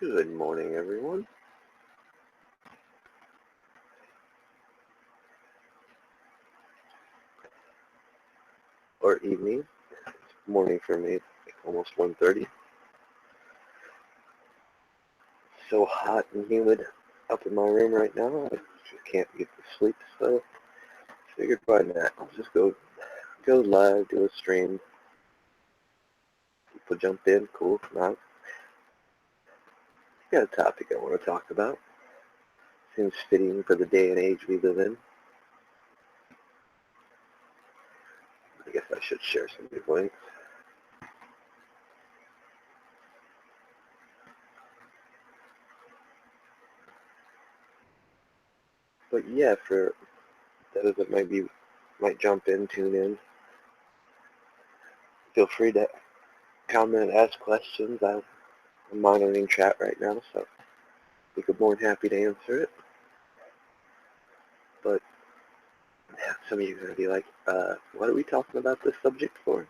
Good morning, everyone. Or evening. Morning for me. It's almost 1:30. So hot and humid up in my room right now. I just can't get to sleep. So figured why not? I'll just go live, do a stream. People jump in. Cool. If not, got a topic I want to talk about. Seems fitting for the day and age we live in. I guess I should share some good links. But yeah, for those that might jump in, tune in, feel free to comment, ask questions. I'm monitoring chat right now, so I'd be more than happy to answer it. But some of you are going to be like, what are we talking about this subject for?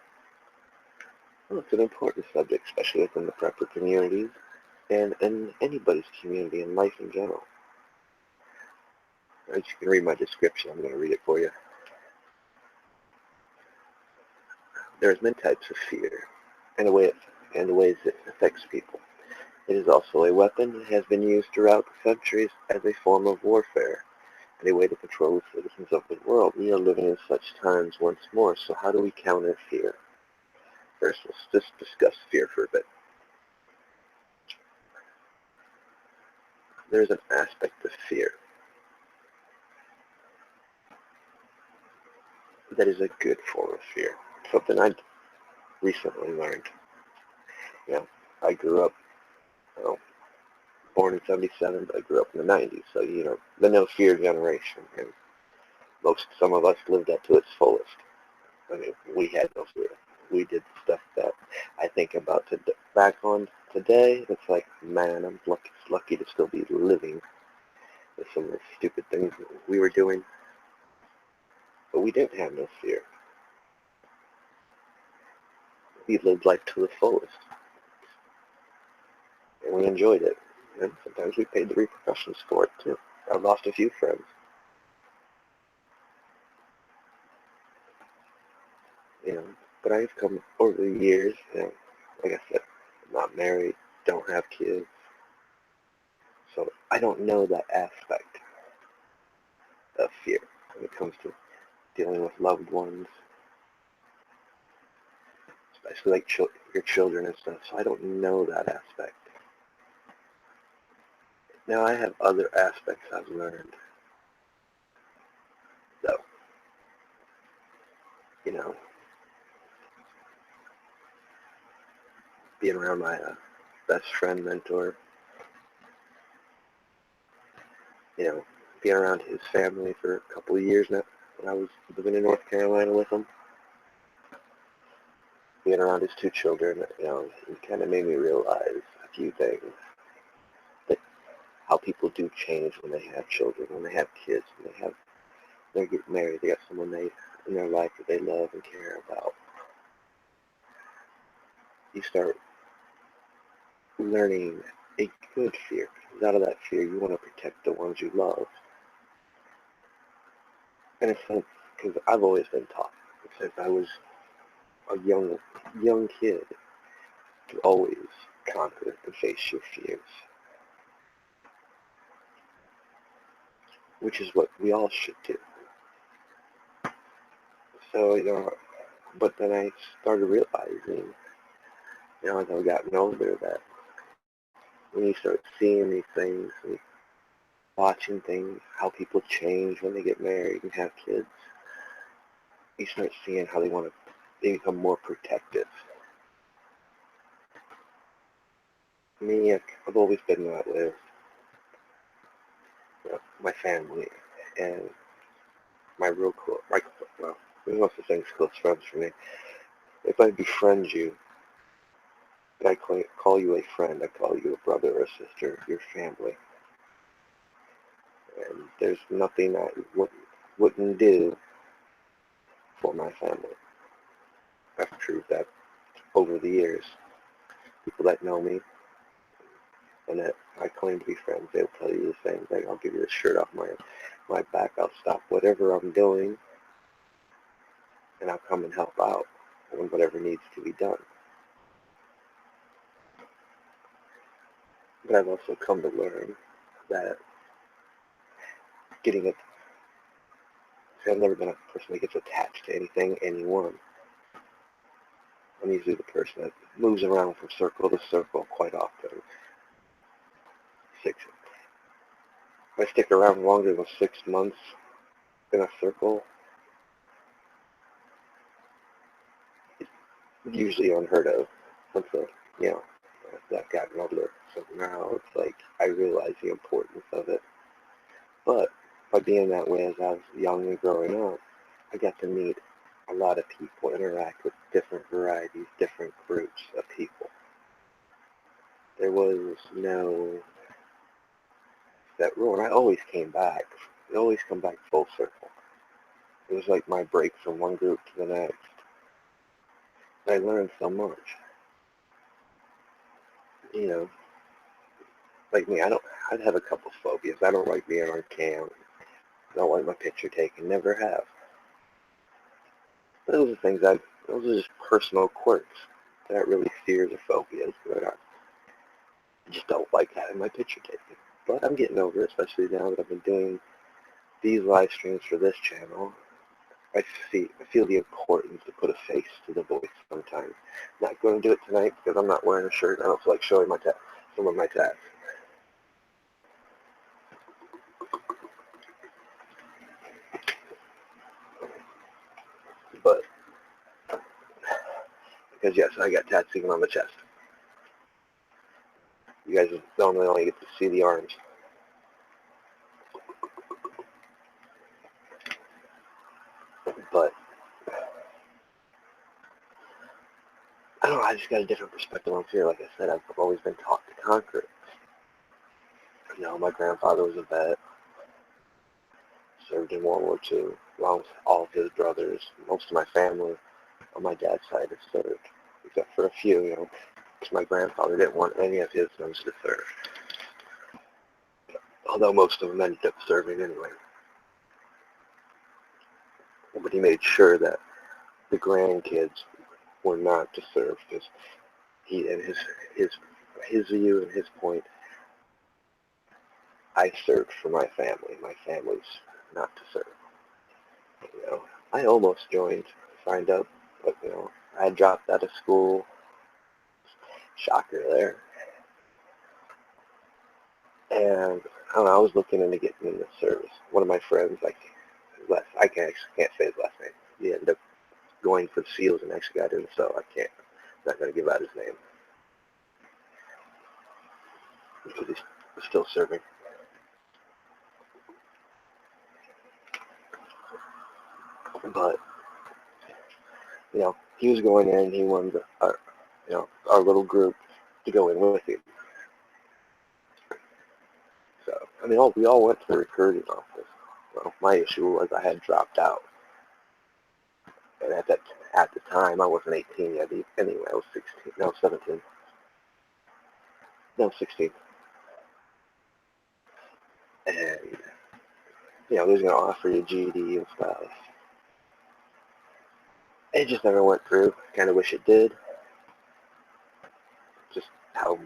Well, it's an important subject, especially within the prepper communities and in anybody's community and life in general. As you can read my description, I'm going to read it for you. There's many types of fear and the ways it affects people. It is also a weapon that has been used throughout the centuries as a form of warfare and a way to control the citizens of the world. We are living in such times once more, so how do we counter fear? First, let's just discuss fear for a bit. There's an aspect of fear that is a good form of fear. Something I recently learned. You know, I grew up, born in '77, but I grew up in the '90s, so the no fear generation, and some of us lived up to its fullest. I mean, we had no fear. We did stuff that I think about back on today. It's like, man, I'm lucky to still be living with some of the stupid things that we were doing. But we didn't have no fear. We lived life to the fullest, and we enjoyed it. And sometimes we paid the repercussions for it too. I lost a few friends. But I've come over the years, like I said, I'm not married, don't have kids, so I don't know that aspect of fear when it comes to dealing with loved ones, especially like your children and stuff, so I don't know that aspect. Now I have other aspects I've learned, though. Being around my best friend, mentor, being around his family for a couple of years now when I was living in North Carolina with him, being around his two children, it kind of made me realize a few things. That how people do change when they have children, when they have kids, when they get married, they got someone in their life that they love and care about. You start learning a good fear. Because out of that fear, you want to protect the ones you love. And it's funny, because I've always been taught since I was a young kid to always conquer and face your fears, which is what we all should do. So, but then I started realizing, as I've gotten older, that when you start seeing these things and watching things, how people change when they get married and have kids, you start seeing how they become more protective. Me, I've always been that way. My family and my real close, well, most of the things close friends for me. If I befriend you, I call you a friend. I call you a brother or a sister, your family. And there's nothing I wouldn't do for my family. I've proved that over the years. People that know me, and that I claim to be friends, they'll tell you the same thing. I'll give you the shirt off my back. I'll stop whatever I'm doing, and I'll come and help out on whatever needs to be done. But I've also come to learn that getting it, see, I've never been a person that gets attached to anything, anyone. I'm usually the person that moves around from circle to circle quite often. If I stick around longer than 6 months in a circle, it's usually unheard of. Once I've gotten older. So now it's like I realize the importance of it. But by being that way as I was young and growing up, I got to meet a lot of people, interact with different varieties, different groups of people. There was no set rule, and I always came back. I always come back full circle. It was like my break from one group to the next. I learned so much. Like me, I'd have a couple phobias. I don't like being on cam. I don't like my picture taken. Never have. But those are just personal quirks. They're not really fears or phobias. I just don't like having my picture taken. But I'm getting over it, especially now that I've been doing these live streams for this channel. I feel the importance to put a face to the voice sometimes. Not going to do it tonight because I'm not wearing a shirt. I don't feel like showing some of my tats. But, because yes, I got tats even on the chest. You guys normally only get to see the arms. But, I don't know, I just got a different perspective on fear. Like I said, I've always been taught to conquer it. My grandfather was a vet, served in World War II, along with all of his brothers. Most of my family on my dad's side has served, except for a few, because my grandfather didn't want any of his sons to serve. Although most of them ended up serving anyway. But he made sure that the grandkids were not to serve, because he, and his view and his point, I served for my family. My family's not to serve. I almost signed up, but I dropped out of school. Shocker there. And I don't know, I was looking into getting into service. One of my friends, I can't say his last name. He ended up going for the SEALs and actually got in, so I'm not going to give out his name because he's still serving. But he was going in. He wanted our little group to go in with him. So we all went to the recruiting office. Well, my issue was I had dropped out, and at the time I wasn't 18 yet. Anyway, I was 16. No, 17. No, 16. And they was going to offer you GED and stuff. It just never went through. Kind of wish it did. Just how,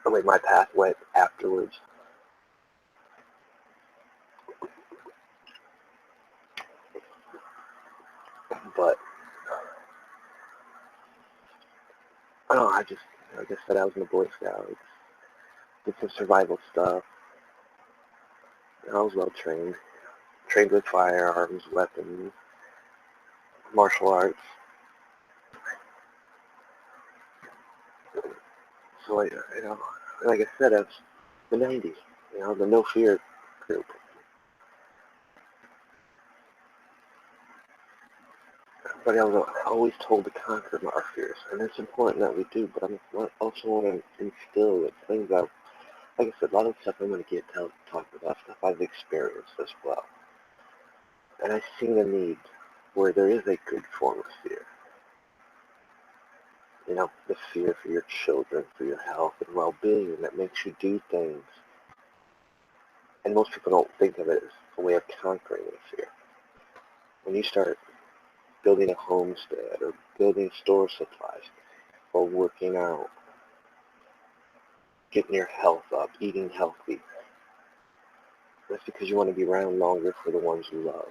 the way my path went afterwards. But, I don't know, like I said, I was in the Boy Scouts. Did some survival stuff. I was well trained. Trained with firearms, weapons, martial arts. So, like I said, I was the 90s, the no fear group. But I was always told to conquer our fears, and it's important that we do, but I also want to instill with things that, like I said, a lot of stuff I'm going to talk about stuff I've experienced as well. And I've seen a need where there is a good form of fear. You know, the fear for your children, for your health and well-being that makes you do things. And most people don't think of it as a way of conquering the fear. When you start building a homestead or building store supplies or working out, getting your health up, eating healthy, that's because you want to be around longer for the ones you love.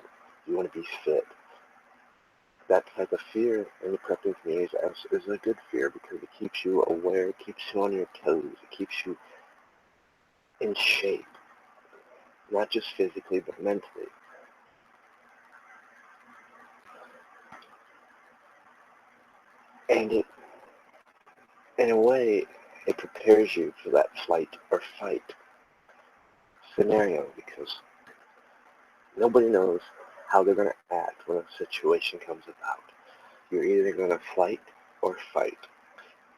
You want to be fit. That type of fear in the prepping community is a good fear because it keeps you aware, it keeps you on your toes, it keeps you in shape, not just physically but mentally. And it, in a way, it prepares you for that flight or fight scenario because nobody knows how they're going to act when a situation comes about. You're either going to flight or fight.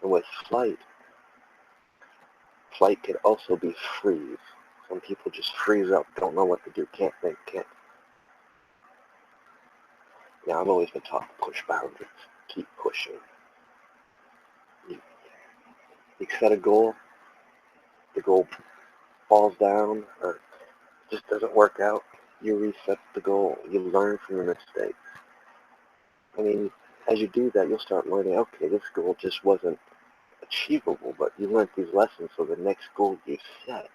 And with flight can also be freeze. Some people just freeze up, don't know what to do, can't think, can't. Now, I've always been taught to push boundaries, keep pushing. You set a goal, the goal falls down or just doesn't work out, you reset the goal. You learn from your mistakes. I mean, as you do that, you'll start learning, okay, this goal just wasn't achievable, but you learned these lessons, so the next goal you set,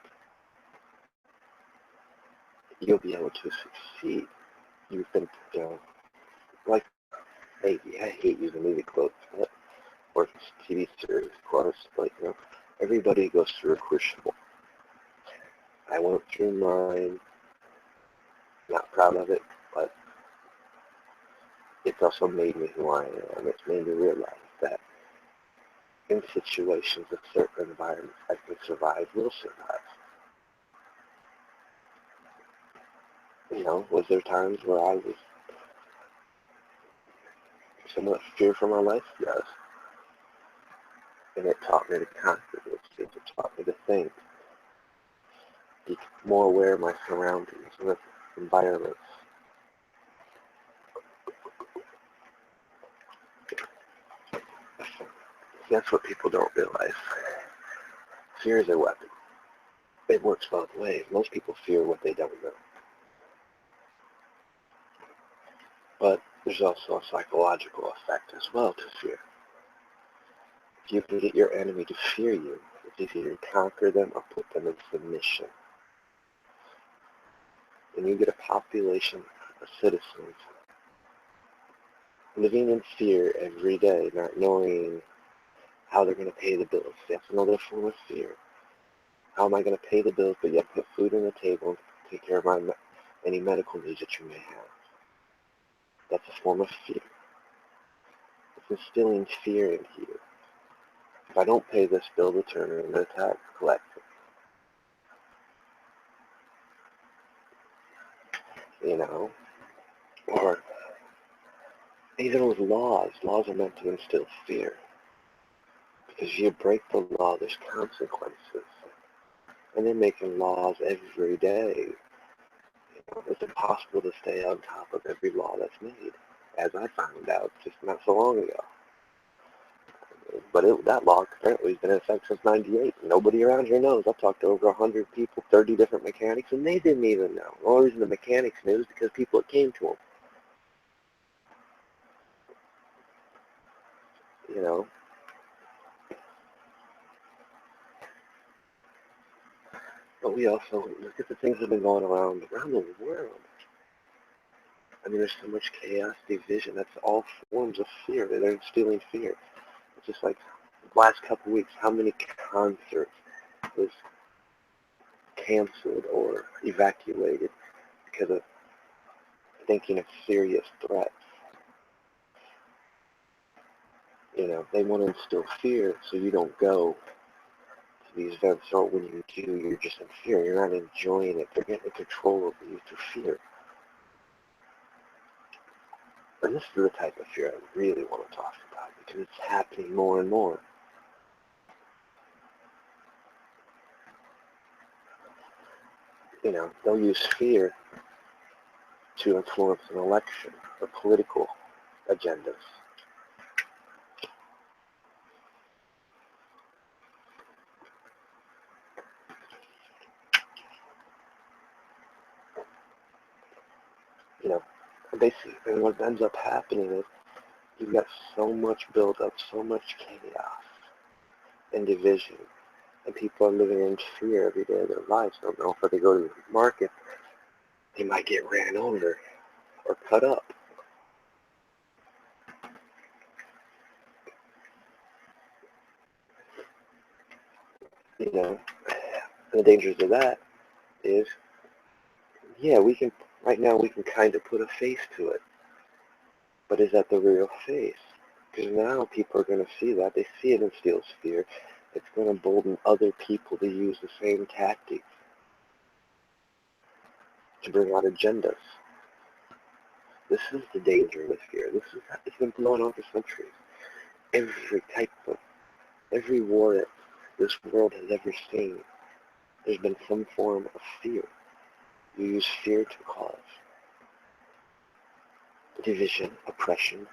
you'll be able to succeed. You've been, like, maybe, I hate using movie quotes, or TV series quotes, but, everybody goes through a crucible. I went through mine, not proud of it, but it's also made me who I am. It's made me realize that in situations of certain environments, I can survive, will survive. Was there times where I was somewhat fearful for my life? Yes. And it taught me to conquer those things. It taught me to think, be more aware of my surroundings and the environments. That's what people don't realize. Fear is a weapon. It works both ways. Most people fear what they don't know. But there's also a psychological effect as well to fear. If you can get your enemy to fear you, it's easier to conquer them or put them in submission. When you get a population of citizens living in fear every day, not knowing how they're going to pay the bills, that's another form of fear. How am I going to pay the bills, but yet put food on the table and take care of any medical needs that you may have? That's a form of fear. It's instilling fear into you. If I don't pay this bill, the turn in the tax collector. Or even with laws are meant to instill fear. Because you break the law, there's consequences. And they're making laws every day. It's impossible to stay on top of every law that's made, as I found out just not so long ago. But that law apparently has been in effect since '98. Nobody around here knows. I've talked to over 100 people, 30 different mechanics, and they didn't even know. The only reason the mechanics knew is because people came to them. But we also look at the things that have been going around the world. I mean, there's so much chaos, division. That's all forms of fear. They're instilling fear. It's just like the last couple of weeks, how many concerts was canceled or evacuated because of thinking of serious threats. They want to instill fear so you don't go to these events, or when you do, you're just in fear. You're not enjoying it. They're getting control of you through fear. And this is the type of fear I really want to talk about because it's happening more and more. They'll use fear to influence an election or political agendas. basically, and what ends up happening is you've got so much buildup, so much chaos and division, and people are living in fear every day of their lives. Don't know if they go to the market, they might get ran over or cut up. You know, and the dangers of that is, yeah, right now we can kind of put a face to it, but is that the real face? Because now people are going to see that. They see it instills fear. It's going to embolden other people to use the same tactics to bring out agendas. This is the danger with fear. It's been blowing on for centuries. Every war that this world has ever seen, there's been some form of fear. You use fear to cause division, oppression,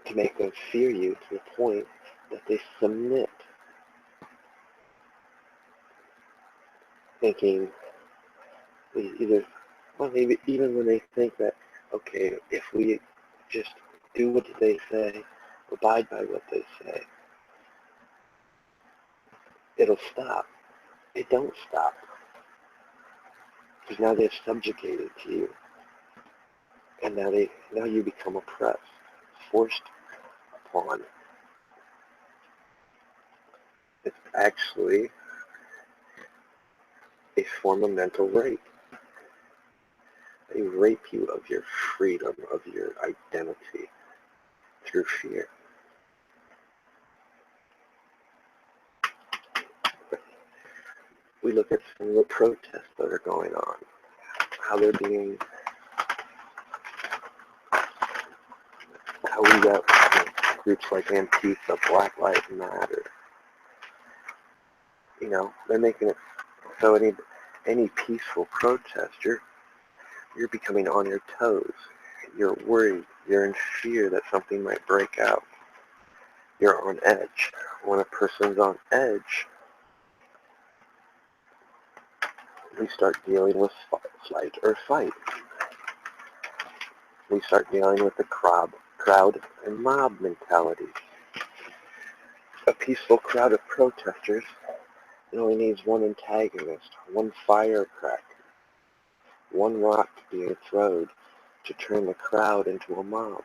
to make them fear you to the point that they submit, thinking either, well, maybe even when they think that, okay, if we just do what they say, abide by what they say, it'll stop. It don't stop. Because now they've subjugated to you. And now you become oppressed, forced upon. It's actually a form of mental rape. They rape you of your freedom, of your identity, through fear. We look at some of the protests that are going on, how we got groups like Antifa, Black Lives Matter. You know, they're making it so any peaceful protest, you're becoming on your toes. You're worried. You're in fear that something might break out. You're on edge. When a person's on edge, we start dealing with flight or fight. We start dealing with the crowd and mob mentality. A peaceful crowd of protesters, it only needs one antagonist, one firecracker, one rock being thrown to turn the crowd into a mob.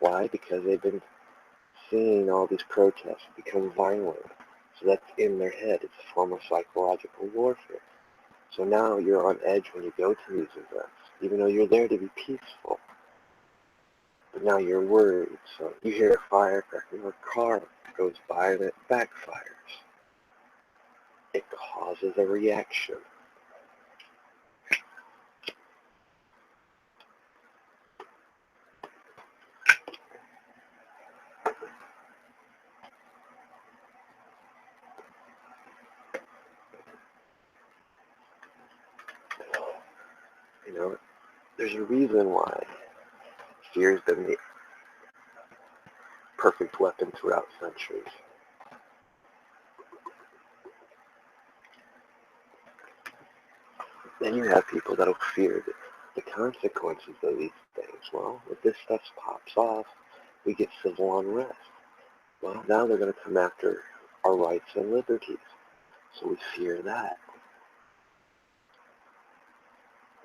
Why? Because they've been seeing all these protests become violent. So that's in their head. It's a form of psychological warfare. So now you're on edge when you go to these events, even though you're there to be peaceful. But now you're worried. So you hear a firecracker, your car goes by and it backfires. It causes a reaction. You know, there's a reason why fear has been the perfect weapon throughout centuries. Then you have people that'll fear the consequences of these things. Well, if this stuff pops off, we get civil unrest. Well, now they're going to come after our rights and liberties. So we fear that.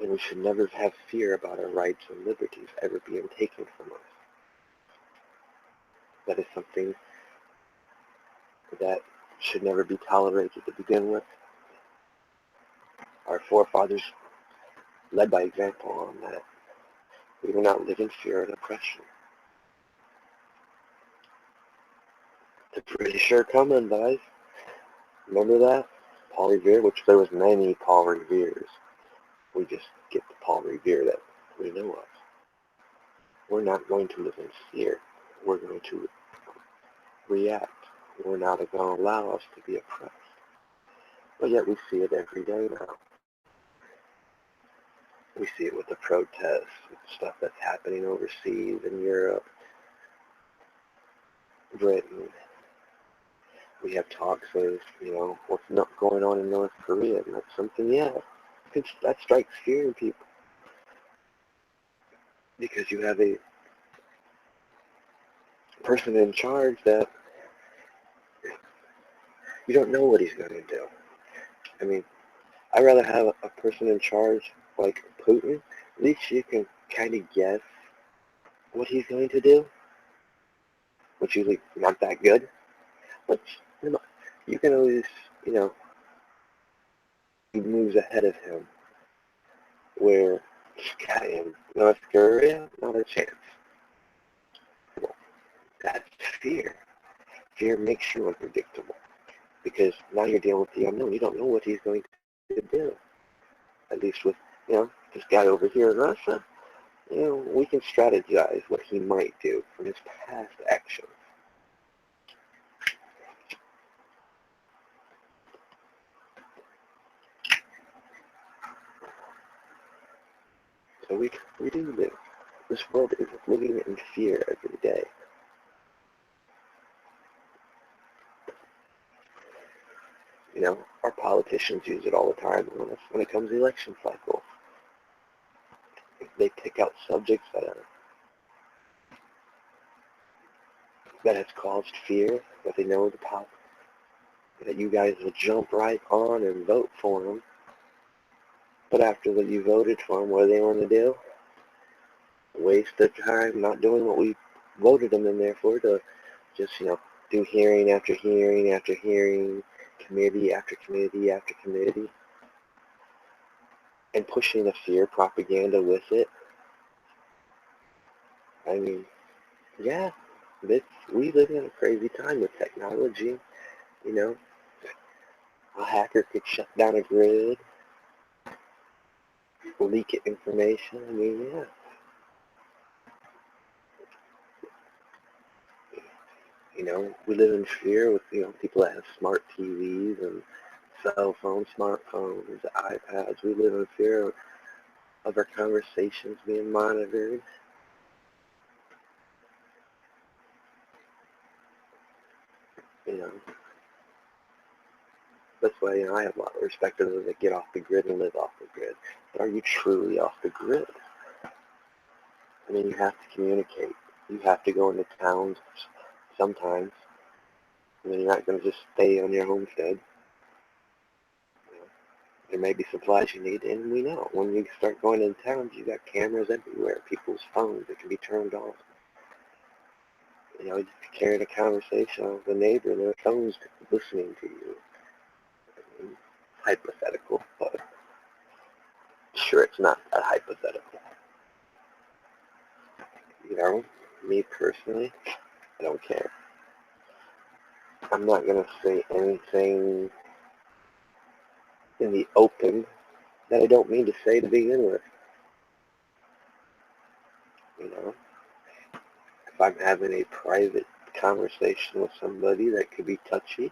And we should never have fear about our rights and liberties ever being taken from us. That is something that should never be tolerated to begin with. Our forefathers led by example on that. We will not live in fear and oppression. The British are coming, guys. Remember that? Paul Revere, which there was many Paul Reveres. We just get the Paul Revere that we know of. We're not going to live in fear. We're going to react. We're not going to allow us to be oppressed. But yet we see it every day now. We see it with the protests, with the stuff that's happening overseas in Europe, Britain. We have talks of, what's not going on in North Korea, and that's something, yeah. that strikes fear in people because you have a person in charge that you don't know what he's going to do. I mean, I'd rather have a person in charge like Putin. At least you can kind of guess what he's going to do, which usually not that good. But you can always, he moves ahead of him. Where this guy in North Korea, not a chance. Well, that's fear. Fear makes you unpredictable because now you're dealing with the unknown. You don't know what he's going to do. At least with, this guy over here in Russia, we can strategize what he might do from his past actions. So we do live. This world is living in fear every day. Our politicians use it all the time when it comes to election cycles. They pick out subjects that has caused fear, that they know that you guys will jump right on and vote for them. But after that you voted for them, what do they want to do? Waste their time not doing what we voted them in there for, to just, do hearing after hearing after hearing, committee after committee after committee, and pushing the fear propaganda with it. I mean, yeah, we live in a crazy time with technology. A hacker could shut down a grid, leak information. I mean, yeah. We live in fear with, people that have smart TVs and cell phones, smartphones, iPads. We live in fear of our conversations being monitored. That's why, I have a lot of respect for those that get off the grid and live off the grid. But are you truly off the grid? I mean, you have to communicate. You have to go into towns sometimes. I mean, you're not going to just stay on your homestead. There may be supplies you need, and we know when you start going into towns, you got cameras everywhere, people's phones that can be turned off. Just carrying a conversation with a neighbor, and their phone's listening to you. I mean, hypothetical, but sure, it's not that hypothetical. Me personally, I don't care. I'm not going to say anything in the open that I don't mean to say to begin with. If I'm having a private conversation with somebody that could be touchy,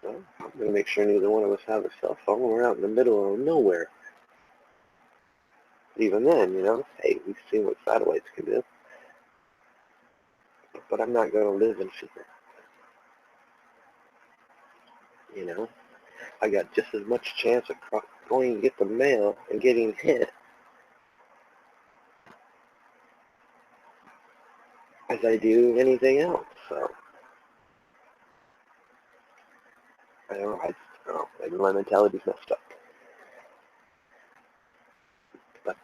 I'm going to make sure neither one of us have a cell phone. We're out in the middle of nowhere. Even then, hey, we've seen what satellites can do. But I'm not going to live in fear. I got just as much chance of going to get the mail and getting hit as I do anything else. So, I don't know, maybe my mentality's messed up. But,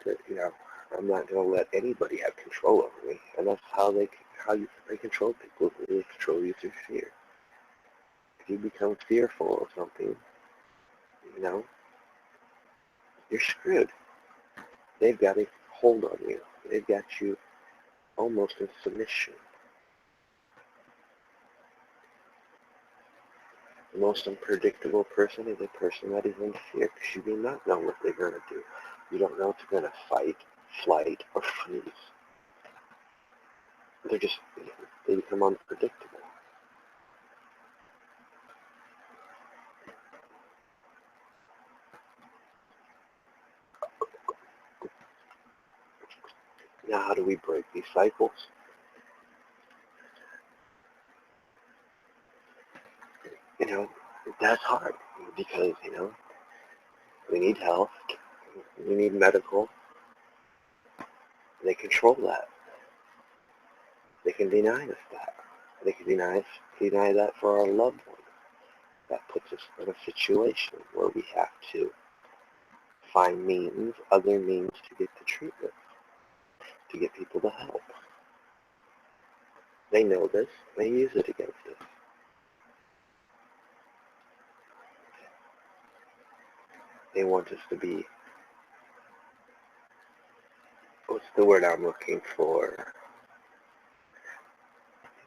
I'm not going to let anybody have control over me. And that's how they control people. They control you through fear. If you become fearful of something, you're screwed. They've got a hold on you. They've got you almost in submission. The most unpredictable person is a person that is in fear, because you do not know what they're going to do. You don't know if they're going to fight, flight, or freeze. They become unpredictable. Now, how do we break these cycles? That's hard because, We need health. We need medical. They control that. They can deny us that. They can deny that for our loved ones. That puts us in a situation where we have to find means, other means to get the treatment, to get people to help. They know this. They use it against us. They want us to be, what's the word I'm looking for?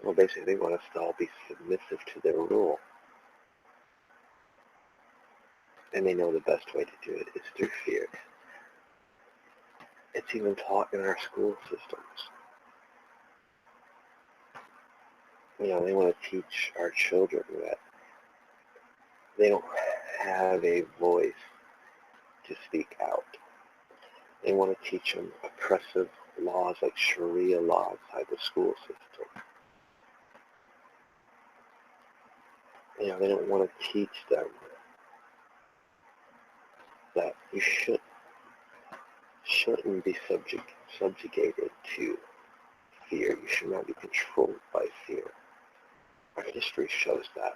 Well, basically they want us to all be submissive to their rule. And they know the best way to do it is through fear. It's even taught in our school systems. You know, they want to teach our children that they don't have a voice to speak out. They want to teach them oppressive laws like Sharia law inside the school system. You know, they don't want to teach them that you shouldn't be subjugated to fear. You should not be controlled by fear. Our history shows that.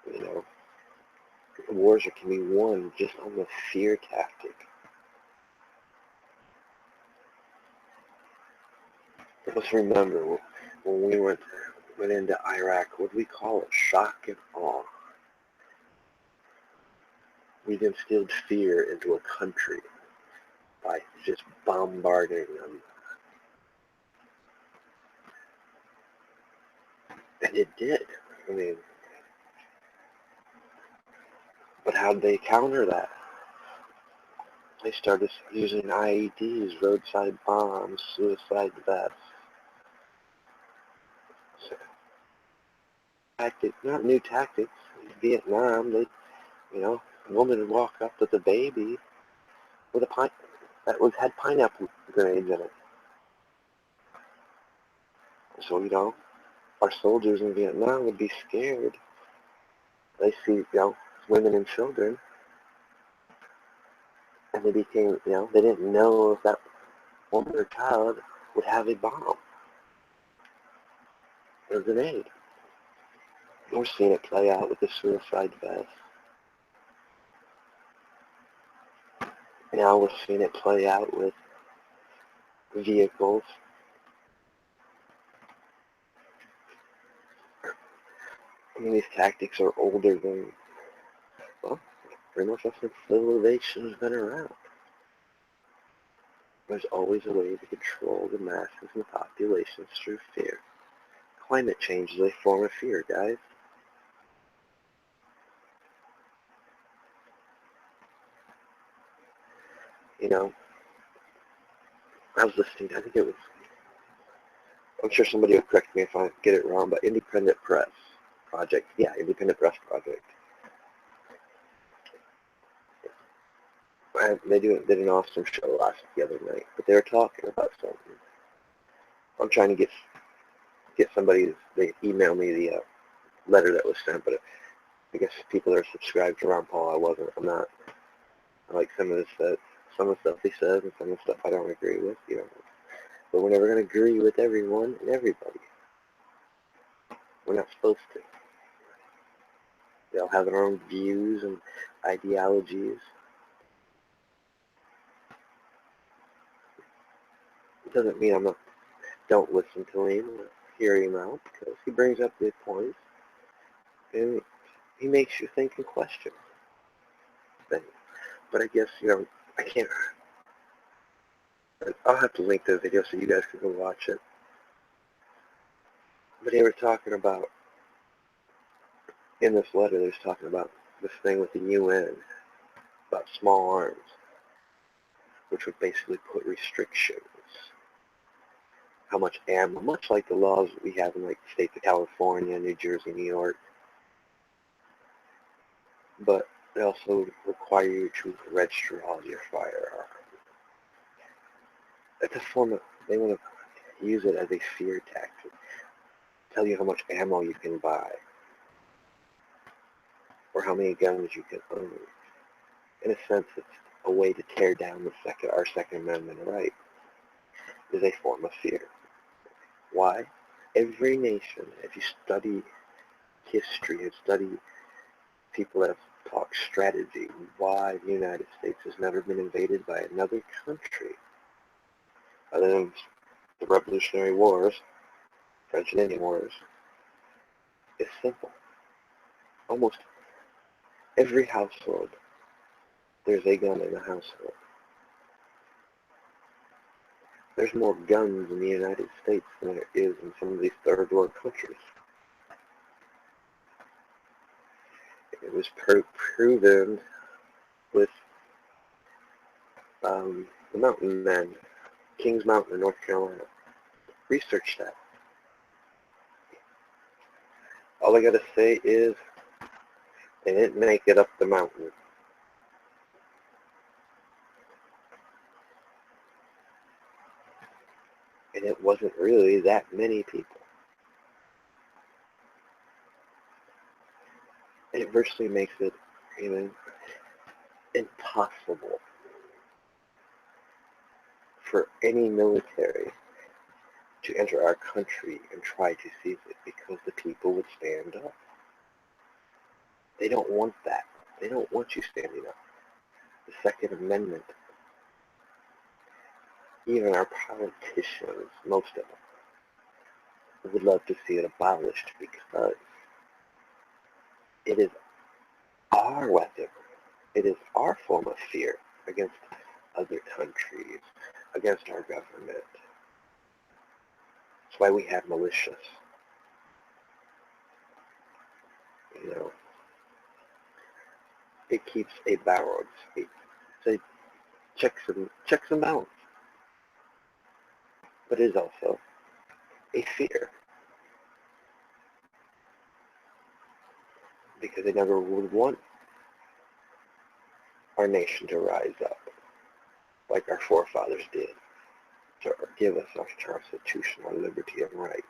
You know, wars can be won just on the fear tactic. Let's remember when we went into Iraq, what do we call it? Shock and awe. We instilled fear into a country by just bombarding them. And it did. I mean, but how'd they counter that? They started using IEDs, roadside bombs, suicide vests. So, not new tactics. Vietnam, a woman would walk up with a baby with a had pineapple grenades in it. So, our soldiers in Vietnam would be scared. They see, women and children, and they became, they didn't know if that woman or child would have a bomb or a grenade. We're seeing it play out with the suicide vest. Now we're seeing it play out with vehicles. I mean, these tactics are older than, pretty much since civilization has been around. There's always a way to control the masses and the populations through fear. Climate change is a form of fear, guys. I was listening, I think it was, I'm sure somebody will correct me if I get it wrong, but Independent Press Project. Yeah, Independent Press Project. They did an awesome show the other night, but they were talking about something. I'm trying to get somebody, they email me the letter that was sent, but I guess people that are subscribed to Ron Paul, I'm not. I like some of the stuff he says and some of the stuff I don't agree with, But we're never going to agree with everyone and everybody. We're not supposed to. They all have their own views and ideologies. It doesn't mean don't listen to him or hear him out, because he brings up good points and he makes you think and question things. But I guess, I can't. I'll have to link the video so you guys can go watch it. But they were talking about, in this letter, they was talking about this thing with the UN, about small arms, which would basically put restrictions. How much ammo, much like the laws we have in like the states of California, New Jersey, New York. But they also require you to register all your firearms. It's a form of, they want to use it as a fear tactic. Tell you how much ammo you can buy, or how many guns you can own. in a sense, it's a way to tear down our Second Amendment right, is a form of fear. Why? Every nation, if you study history and study people that have talked strategy, why the United States has never been invaded by another country other than the Revolutionary Wars, French and Indian Wars, is simple. Almost every household, there's a gun in the household. There's more guns in the United States than there is in some of these third world countries. It was proven with the Mountain Men, Kings Mountain in North Carolina. Research that. All I gotta say is they didn't make it up the mountain. And it wasn't really that many people. It virtually makes it even impossible for any military to enter our country and try to seize it because the people would stand up. They don't want that. They don't want you standing up. The Second Amendment, even our politicians, most of them, would love to see it abolished because it is our weapon. It is our form of fear against other countries, against our government. That's why we have militias. You know, it keeps a balance. It's a checks and balance. But it is also a fear. Because they never would want our nation to rise up like our forefathers did, to give us our Constitution, our liberty and rights.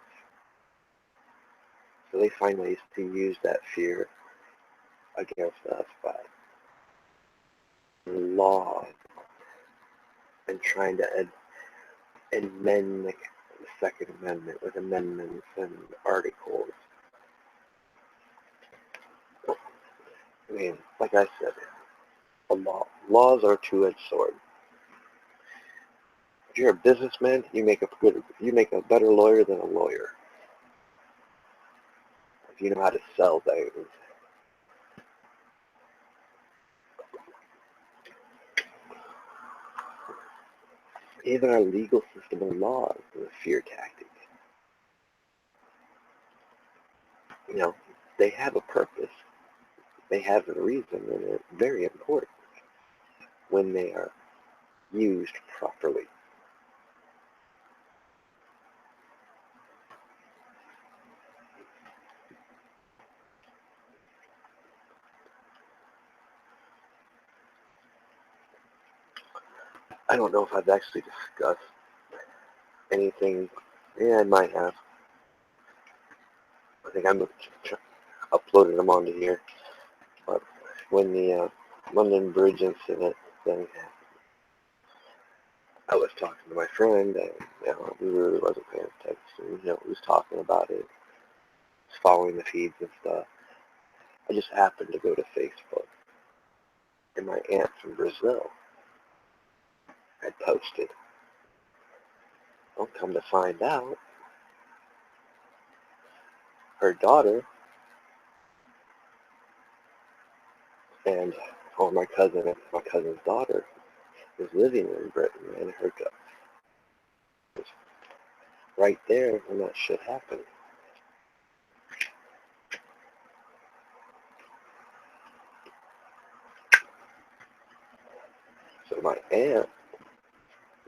So they find ways to use that fear against us by law and trying to amend the Second Amendment with amendments and articles. I mean, like I said, laws are a two-edged sword. If you're a businessman, you make a better lawyer than a lawyer. If you know how to sell things. Even our legal system and laws is a fear tactic. You know, they have a purpose. They have a reason, and they're very important when they are used properly. I don't know if I've actually discussed anything. Yeah, I might have. I think I'm uploaded them onto here. But when the London Bridge incident thing happened, I was talking to my friend, and we really wasn't paying attention. We was talking about it, following the feeds and stuff. I just happened to go to Facebook, and my aunt from Brazil had posted. Well, come to find out, her daughter and my cousin's daughter was living in Britain, and her was right there when that shit happened. So my aunt,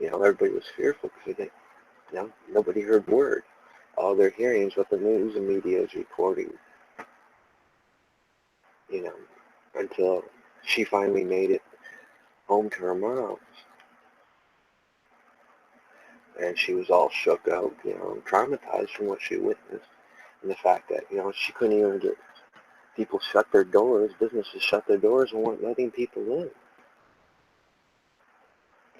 everybody was fearful because nobody heard word. All they're hearing is what the news and media is reporting. Until she finally made it home to her mom's. And she was all shook up, traumatized from what she witnessed. And the fact that, she couldn't even get people shut their doors, businesses shut their doors and weren't letting people in.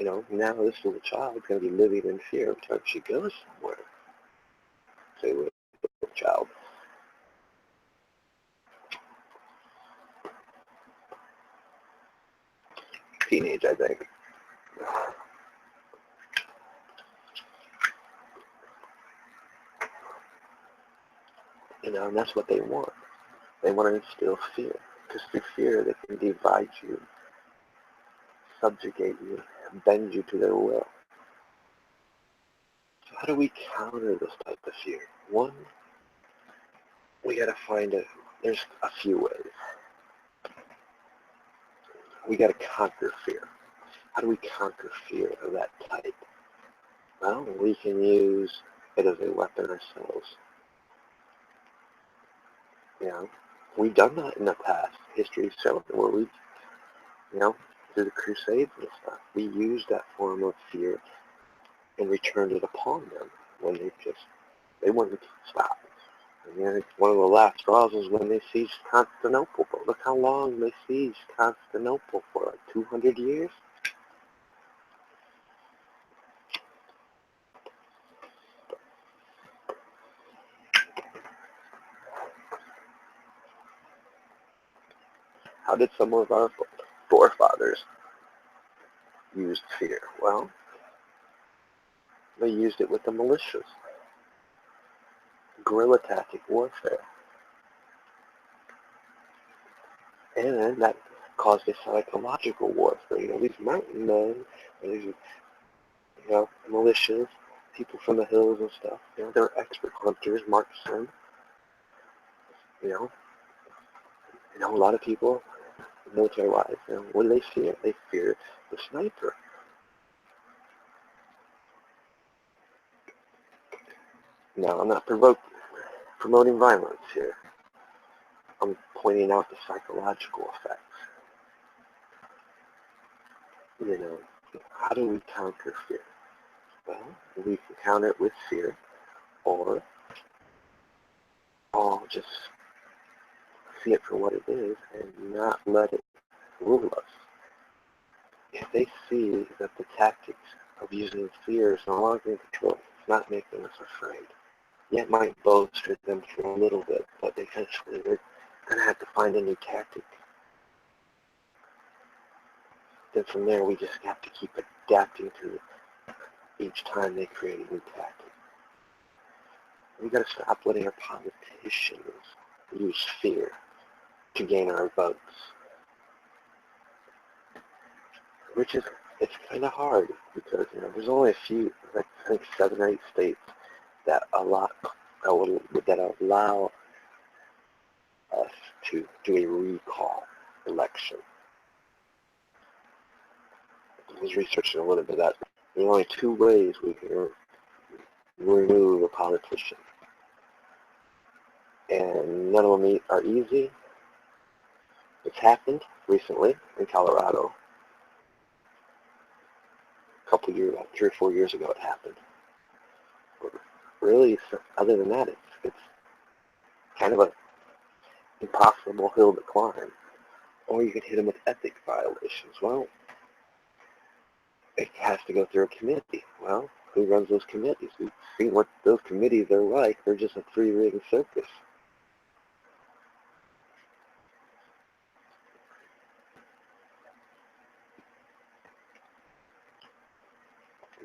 now this little child is going to be living in fear every time she goes somewhere. Say, little child. Teenage, I think. And that's what they want. They want to instill fear. Because through fear, they can divide you, subjugate you, bend you to their will. So how do we counter this type of fear? One, we got to find it. There's a few ways. We got to conquer fear. How do we conquer fear of that type? Well, we can use it as a weapon ourselves. We've done that in the past. History's shown where we, through the Crusades and stuff, we used that form of fear and returned it upon them when they wouldn't stop. And one of the last straws was when they sieged Constantinople. But look how long they sieged Constantinople for, like 200 years. How did some of our forefathers use fear? Well, they used it with the militias. Guerrilla tactic warfare. And then that caused a psychological warfare. These mountain men, these, militias, people from the hills and stuff, they're expert hunters, marksmen. A lot of people, military-wise, what do they fear? They fear the sniper. Now, I'm not promoting violence here. I'm pointing out the psychological effects. How do we counter fear? Well, we can counter it with fear, or just see it for what it is and not let it rule us. If they see that the tactics of using fear is no longer in control, it's not making us afraid. Yeah, it might bolster them for a little bit, but eventually they're going to have to find a new tactic. Then from there, we just have to keep adapting to it each time they create a new tactic. We've got to stop letting our politicians use fear to gain our votes. Which is, it's kind of hard because, there's only a few, I think 7 or 8 states that allow us to do a recall election. I was researching a little bit of that. There's only 2 ways we can remove a politician. And none of them are easy. It's happened recently in Colorado. A couple years, about 3 or 4 years ago it happened. But really, other than that, it's kind of an impossible hill to climb. Or you can hit them with ethics violations. Well, it has to go through a committee. Well, who runs those committees? We've seen what those committees are like. They're just a 3-ring circus.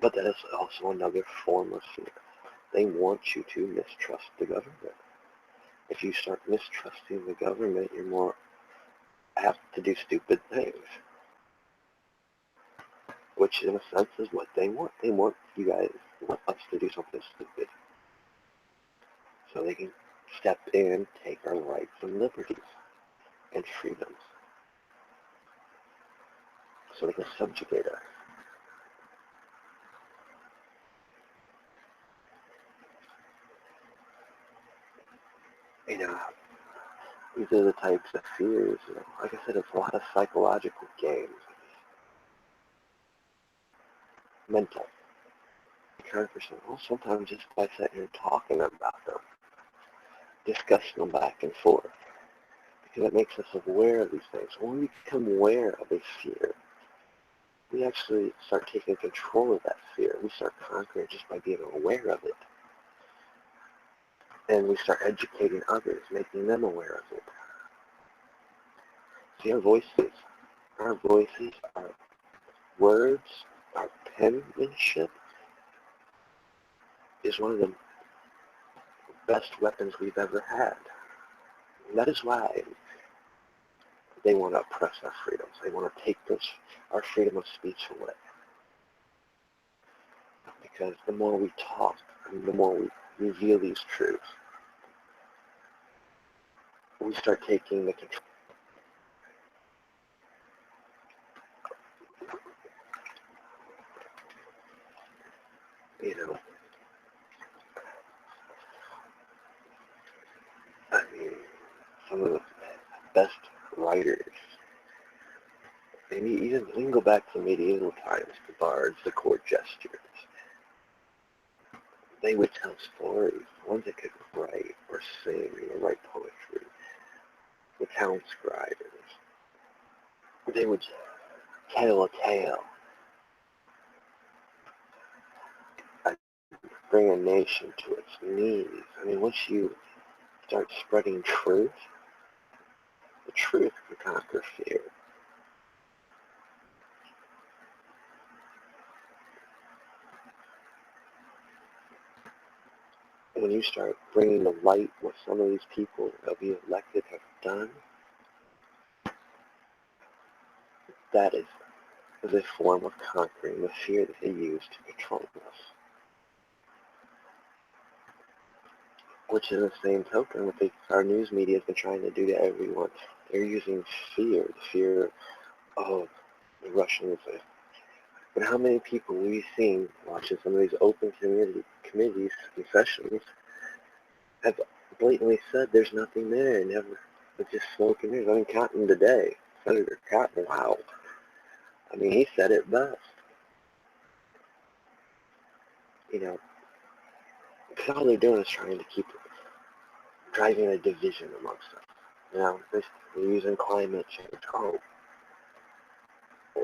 But that is also another form of fear. They want you to mistrust the government. If you start mistrusting the government, you're more apt to do stupid things. Which, in a sense, is what they want. They want us to do something stupid. So they can step in, take our rights and liberties and freedoms. So they can subjugate us. These are the types of fears. Like I said, it's a lot of psychological games. Mental. Well, sometimes just by sitting here talking about them, discussing them back and forth, because it makes us aware of these things. When we become aware of a fear, we actually start taking control of that fear. We start conquering it just by being aware of it. And we start educating others, making them aware of it. See, our voices, our words, our penmanship is one of the best weapons we've ever had. And that is why they want to oppress our freedoms. They want to take our freedom of speech away. Because the more we talk, and the more we reveal these truths, we start taking the control. You know, I mean, some of the best writers, maybe even we can go back to medieval times, the bards, the court jesters. They would tell stories, ones that could write or sing or write poetry. The town scribes, they would tell a tale, bring a nation to its knees. I mean, once you start spreading truth, the truth can conquer fear. When you start bringing to light what some of these people that we elected have done, that is a form of conquering the fear that they use to control us. Which in the same token, what our news media has been trying to do to everyone. They're using fear, the fear of the Russians. But how many people we've seen watching some of these open committees, confessions, have blatantly said there's nothing there, and never, it's just smoke and mirrors. I mean, Cotton today, Senator Cotton, wow. I mean, he said it best. You know, because all they're doing is trying to keep driving a division amongst us. You know, they're using climate change. Oh,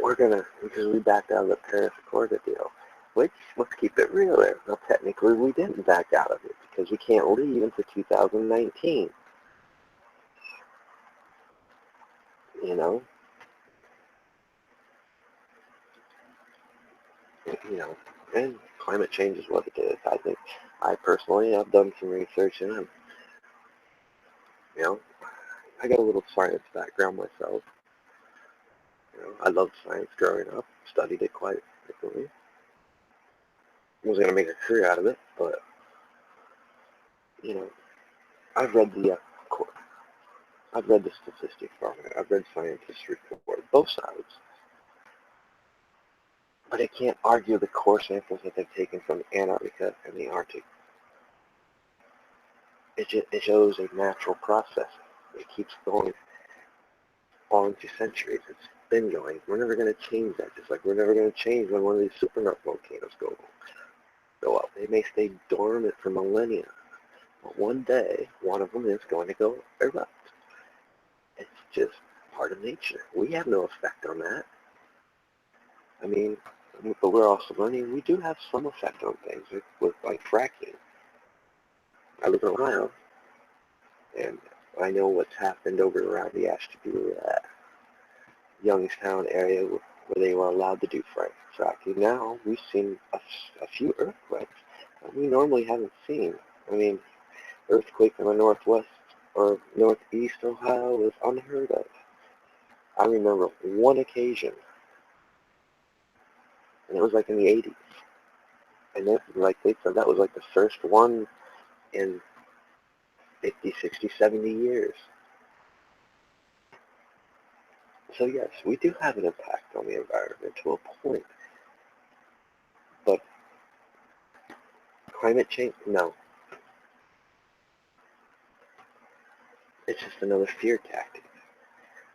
we're gonna, because we backed out of the Paris Accord deal. Which, let's keep it real there. Well, technically we didn't back out of it because we can't leave until 2019. You know? You know, and climate change is what it is. I think, I personally have done some research and I'm, you know, I got a little science background myself. You know, I loved science growing up, studied it quite frequently. I was going to make a career out of it, but, you know, I've read the statistics from it. I've read scientists report both sides. But it can't argue the core samples that they've taken from Antarctica and the Arctic. It shows a natural process. It keeps going on through centuries. It's been going. We're never going to change that. Just like we're never going to change when one of these supernova volcanoes go up. They may stay dormant for millennia. But one day, one of them is going to go erupt. It's just part of nature. We have no effect on that. I mean, but we're also learning we do have some effect on things with like fracking. I live in Ohio, and I know what's happened over around the Ashtabula, Youngstown area where they were allowed to do fracking. Now we've seen a few earthquakes that we normally haven't seen. I mean, earthquake in the northwest or northeast Ohio was unheard of. I remember one occasion, and it was like in the 80s. And it, like they said, that was like the first one in 50, 60, 70 years. So yes, we do have an impact on the environment to a point. But climate change, no. It's just another fear tactic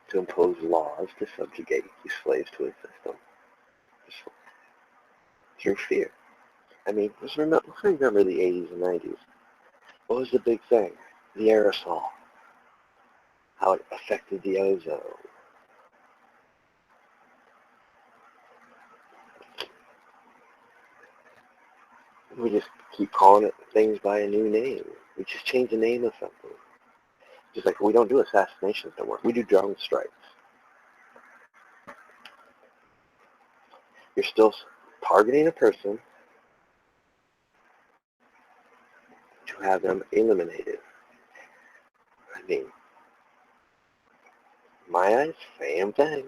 to impose laws to subjugate these slaves to a system through fear. I mean, let's remember the 80s and 90s. What was the big thing? The aerosol. How it affected the ozone. We just keep calling it things by a new name. We just change the name of something. Just like we don't do assassinations no more. We do drone strikes. You're still targeting a person to have them eliminated. I mean, my eyes, same thing.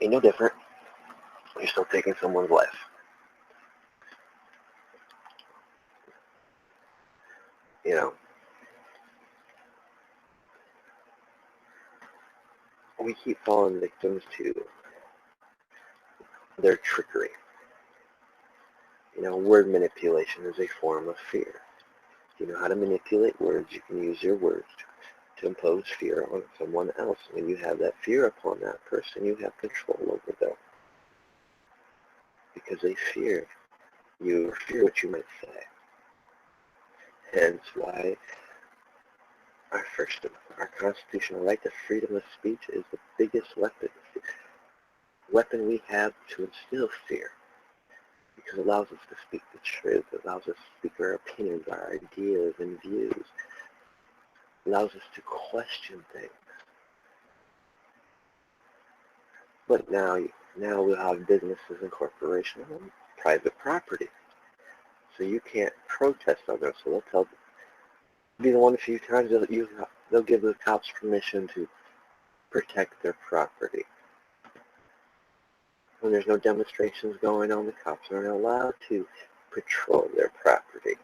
Ain't no different. You're still taking someone's life. You know, we keep falling victims to their trickery. You know, word manipulation is a form of fear. If you know how to manipulate words, you can use your words to impose fear on someone else. When you have that fear upon that person, you have control over them. Because they fear you, or fear what you might say. Hence why our constitutional right to freedom of speech is the biggest weapon we have to instill fear. Because it allows us to speak the truth. It allows us to speak our opinions, our ideas and views. It allows us to question things. But now we'll have businesses and corporations on private property. So you can't protest on them. So they'll be the one a few times they'll give the cops permission to protect their property. When there's no demonstrations going on, the cops aren't allowed to patrol their property.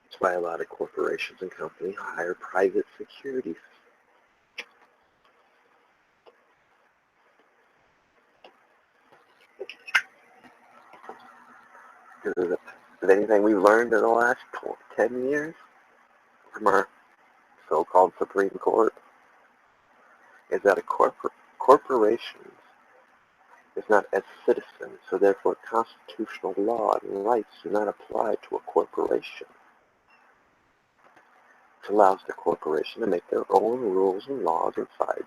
That's why a lot of corporations and companies hire private security. Is anything we've learned in the last 10 years from our so-called Supreme Court is that a corporation is not a citizen, so therefore constitutional law and rights do not apply to a corporation. It allows the corporation to make their own rules and laws inside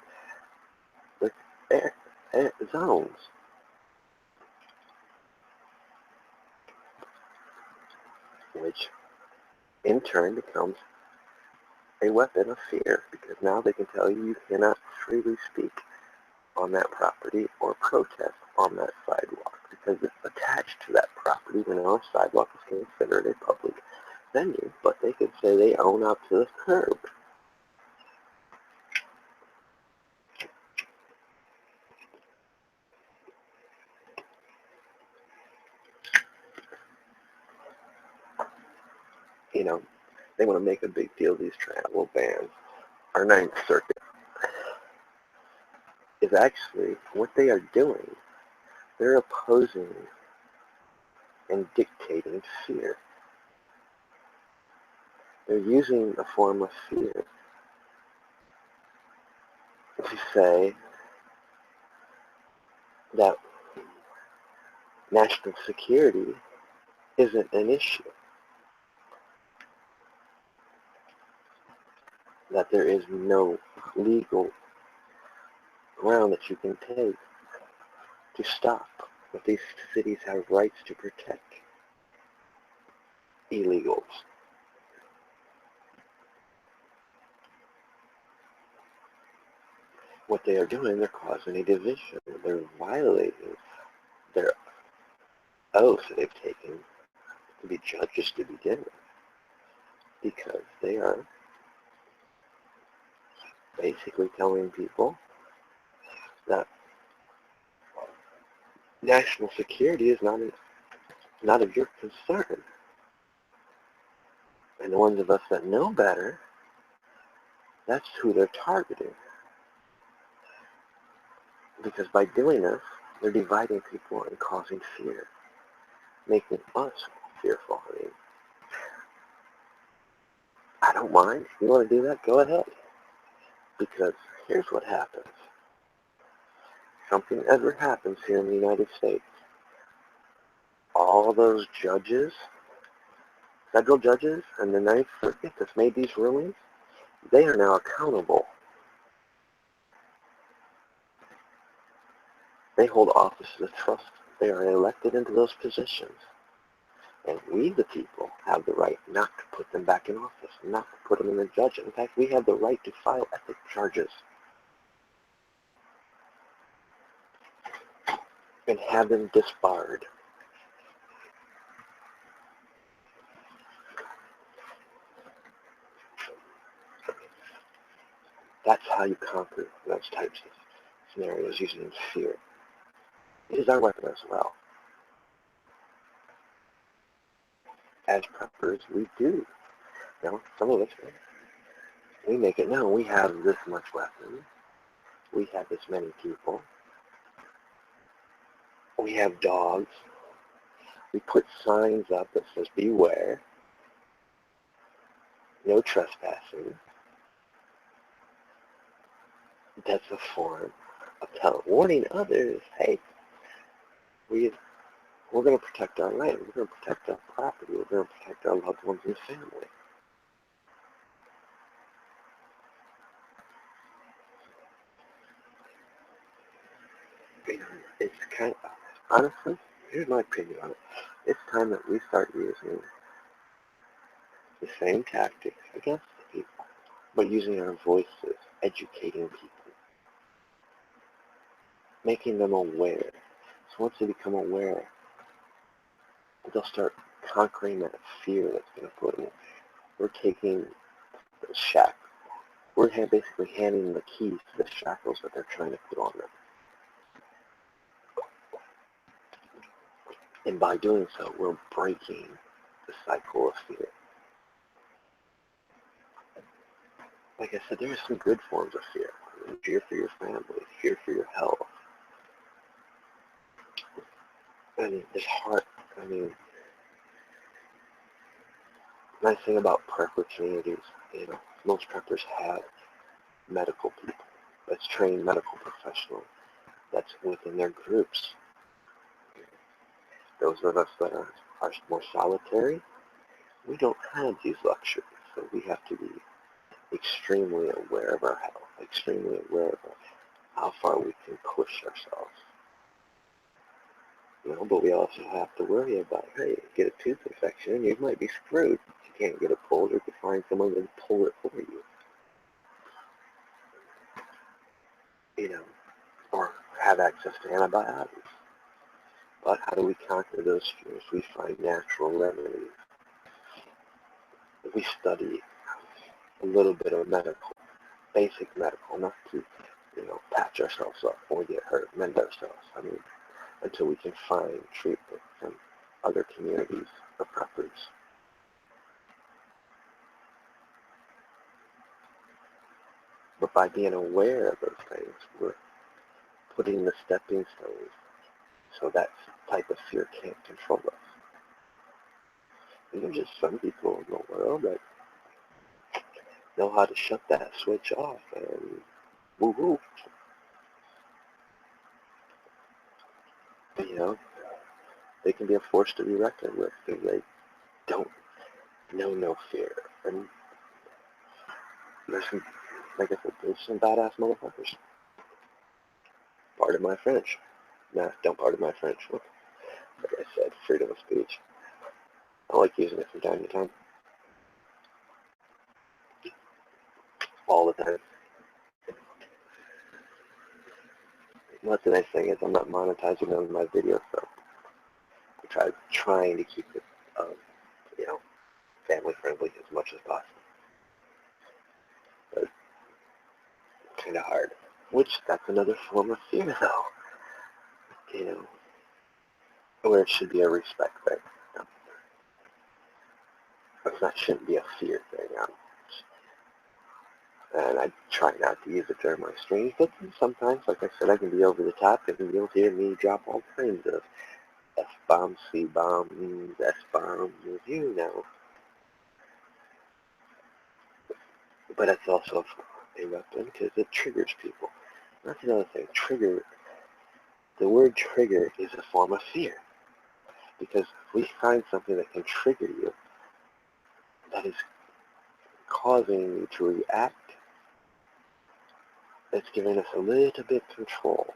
their zones. Which in turn becomes a weapon of fear, because now they can tell you cannot freely speak on that property or protest on that sidewalk, because it's attached to that property. When our sidewalk is considered a public venue, but they could say they own up to the curb. You know, they want to make a big deal of these travel bans. Our Ninth Circuit is actually, what they are doing, they're opposing and dictating fear. They're using a form of fear to say that national security isn't an issue. That there is no legal ground that you can take to stop. But these cities have rights to protect illegals. What they are doing, they're causing a division. They're violating their oath that they've taken to be judges to begin with. Because they are basically telling people that national security is not of your concern. And the ones of us that know better, that's who they're targeting. Because by doing this, they're dividing people and causing fear, making us fearful. I mean, I don't mind. If you want to do that, go ahead. Because here's what happens. Something ever happens here in the United States, all those judges, federal judges, and the Ninth Circuit that's made these rulings, They are now accountable. They hold offices of trust. They are elected into those positions. And we, the people, have the right not to put them back in office, not to put them in the judge. In fact, we have the right to file ethics charges and have them disbarred. That's how you conquer those types of scenarios, using fear. It is our weapon as well. As preppers, we do. You know, some of us, we make it known. We have this much weapon. We have this many people. We have dogs. We put signs up that says, beware, no trespassing. That's a form of warning others, hey, we're going to protect our land. We're going to protect our property. We're going to protect our loved ones and family. It's kind of, honestly, here's my opinion on it. It's time that we start using the same tactics against the people, but using our voices, educating people, making them aware. So once they become aware, they'll start conquering that fear that's going to put them. We're taking the shackles. We're basically handing the keys to the shackles that they're trying to put on them. And by doing so, we're breaking the cycle of fear. Like I said, there are some good forms of fear. Fear for your family, fear for your health. And it's hard. I mean, nice thing about prepper communities, you know, most preppers have medical people. That's trained medical professionals. That's within their groups. Those of us that are more solitary, we don't have these luxuries. So we have to be extremely aware of our health, extremely aware of how far we can push ourselves. You know, but we also have to worry about, hey, get a tooth infection, you might be screwed. You can't get it pulled, or you can find someone to pull it for you. You know, or have access to antibiotics. But how do we conquer those fears? We find natural remedies. We study a little bit of medical, basic medical, enough to, you know, patch ourselves up when we get hurt, mend ourselves. I mean, until we can find treatment from other communities of preppers. But by being aware of those things, we're putting the stepping stones so that type of fear can't control us. And there's just some people in the world that know how to shut that switch off and woo-hoo. You know, they can be a force to be reckoned with because they don't know no fear. And there's some, like I said, there's some badass motherfuckers. Pardon my French. Nah, don't pardon my French. Like I said, freedom of speech. I like using it from time to time. All the time. What's the nice thing is I'm not monetizing on my videos, so I trying to keep it, you know, family friendly as much as possible. But it's kind of hard. Which, that's another form of fear, though. You know, where it should be a respect thing. You know? That shouldn't be a fear thing. And I try not to use it during my streams, but sometimes, like I said, I can be over the top, and you'll hear me drop all kinds of F-bombs, C-bombs, S-bombs, you know. But it's also a weapon because it triggers people. That's another thing. The word trigger is a form of fear. Because if we find something that can trigger you, that is causing you to react, it's giving us a little bit of control.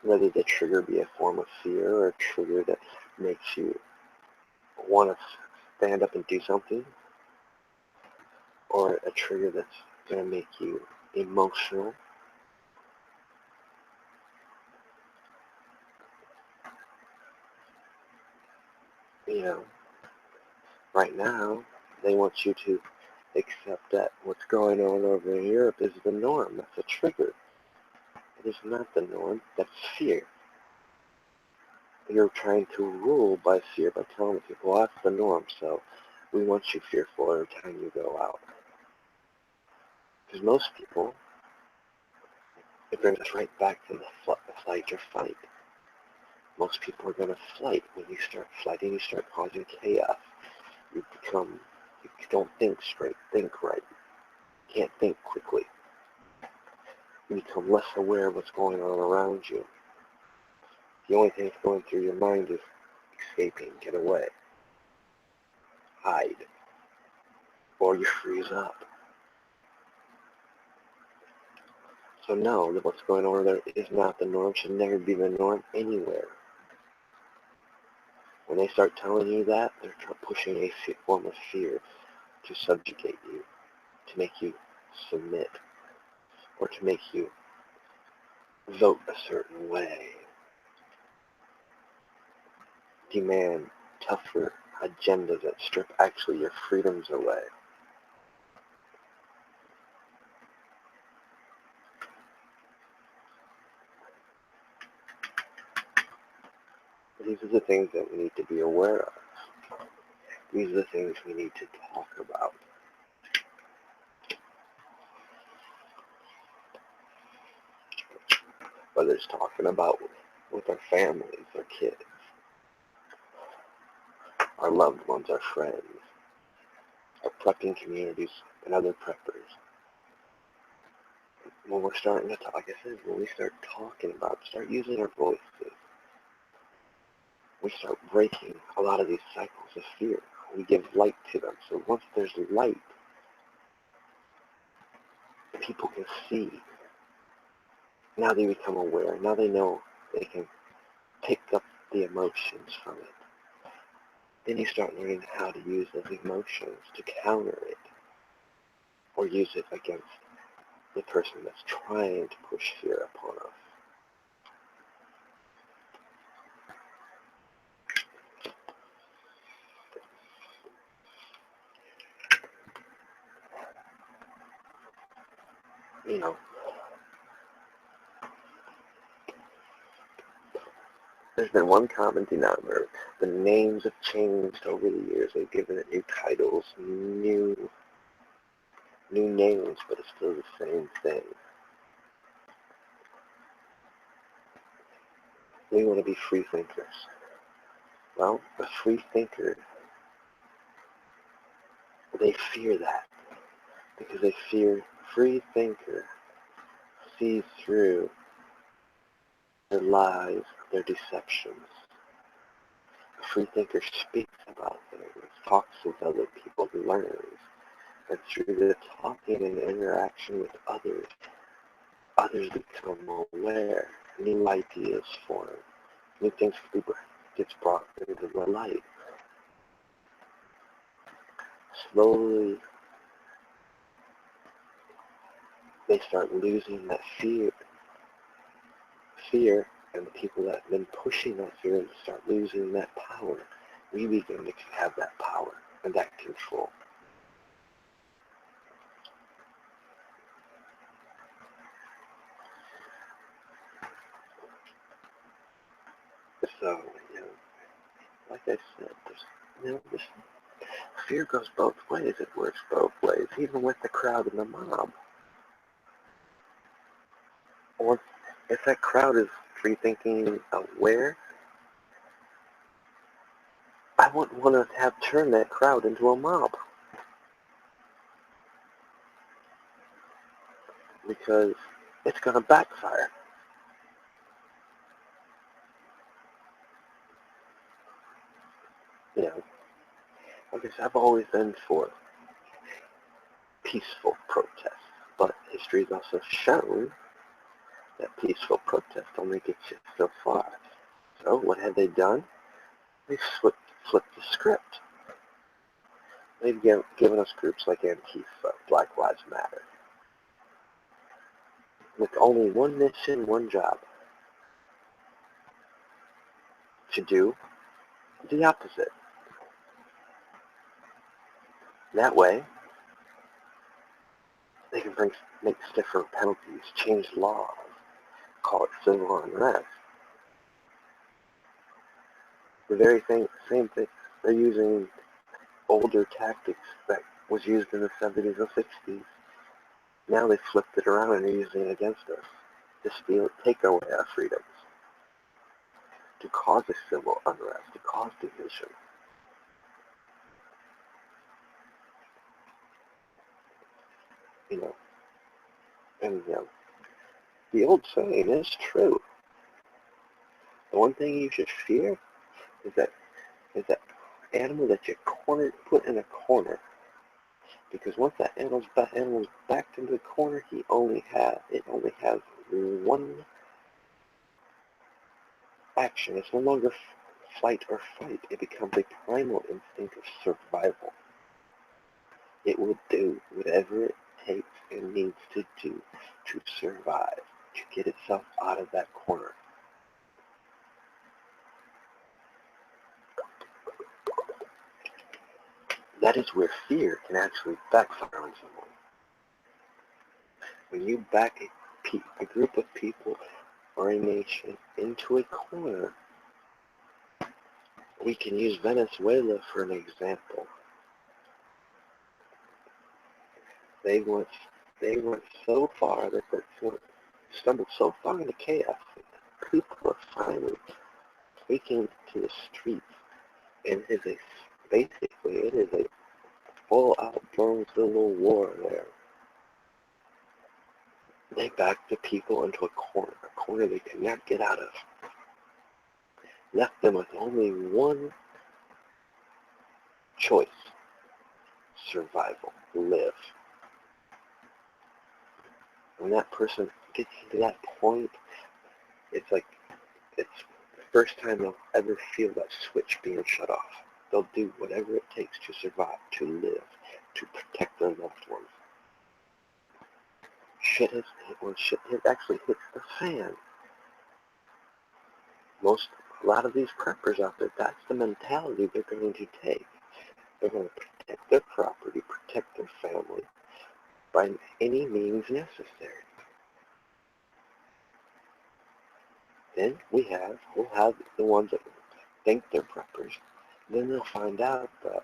Whether the trigger be a form of fear or a trigger that makes you want to stand up and do something, or a trigger that's going to make you emotional. You know, right now, they want you to accept that what's going on over in Europe is the norm. That's a trigger. It is not the norm. That's fear. You're trying to rule by fear by telling people, well, that's the norm, so we want you fearful every time you go out. Because most people, it brings us right back to the flight or fight. Most people are going to flight. When you start flighting, you start causing chaos. You don't think straight, think right. You can't think quickly. You become less aware of what's going on around you. The only thing that's going through your mind is escaping, get away, hide, or you freeze up. So know that what's going on there is not the norm, should never be the norm anywhere. When they start telling you that, they're pushing a form of fear to subjugate you, to make you submit, or to make you vote a certain way. Demand tougher agendas that strip actually your freedoms away. These are the things that we need to be aware of. These are the things we need to talk about. Whether it's talking about with our families, our kids, our loved ones, our friends, our prepping communities, and other preppers. When we're starting to talk, like I said, when we start talking about, start using our voices, we start breaking a lot of these cycles of fear. We give light to them. So once there's light, people can see. Now they become aware. Now they know they can pick up the emotions from it. Then you start learning how to use those emotions to counter it, or use it against the person that's trying to push fear upon us. You know, there's been one common denominator. The names have changed over the years. They've given it new titles, new names, but it's still the same thing. We want to be free thinkers. Well, a free thinker, they fear that because they fear free thinker sees through their lies, their deceptions. A free thinker speaks about things, talks with other people, learns, and through the talking and interaction with others become aware, new ideas form, new things gets brought into the light. Slowly, they start losing that fear, and the people that have been pushing that fear start losing that power. We begin to have that power and that control. So, like I said, this fear goes both ways. It works both ways, even with the crowd and the mob. Or if that crowd is free thinking aware, I wouldn't want to have turned that crowd into a mob. Because it's going to backfire. I guess I've always been for peaceful protest, but history has also shown that peaceful protest only gets you so far. So what have they done? They've flipped the script. They've given us groups like Antifa, Black Lives Matter, with only one mission, one job, to do the opposite. That way, they can make stiffer penalties, change laws, call it civil unrest. The very same thing. They're using older tactics that was used in the 70s and 60s. Now they flipped it around and are using it against us to steal, take away our freedoms, to cause a civil unrest, to cause division. You know, and the old saying is true. The one thing you should fear is that animal that you put in a corner. Because once that animal's backed into the corner, it only has one action. It's no longer flight or fight. It becomes a primal instinct of survival. It will do whatever it takes and needs to do to survive, to get itself out of that corner. That is where fear can actually backfire on someone. When you back a group of people or a nation into a corner, we can use Venezuela for an example. They went so far that they stumbled so far into chaos that people are finally taking to the streets, and it is a full-out blown civil war there. They backed the people into a corner they could not get out of. Left them with only one choice: survival, live. When that person gets to that point, it's like it's the first time they'll ever feel that switch being shut off. They'll do whatever it takes to survive, to live, to protect their loved ones. When shit actually hits the fan, a lot of these preppers out there, that's the mentality they're going to take. They're going to protect their property, protect their family by any means necessary. Then we'll have the ones that think they're preppers. Then they'll find out that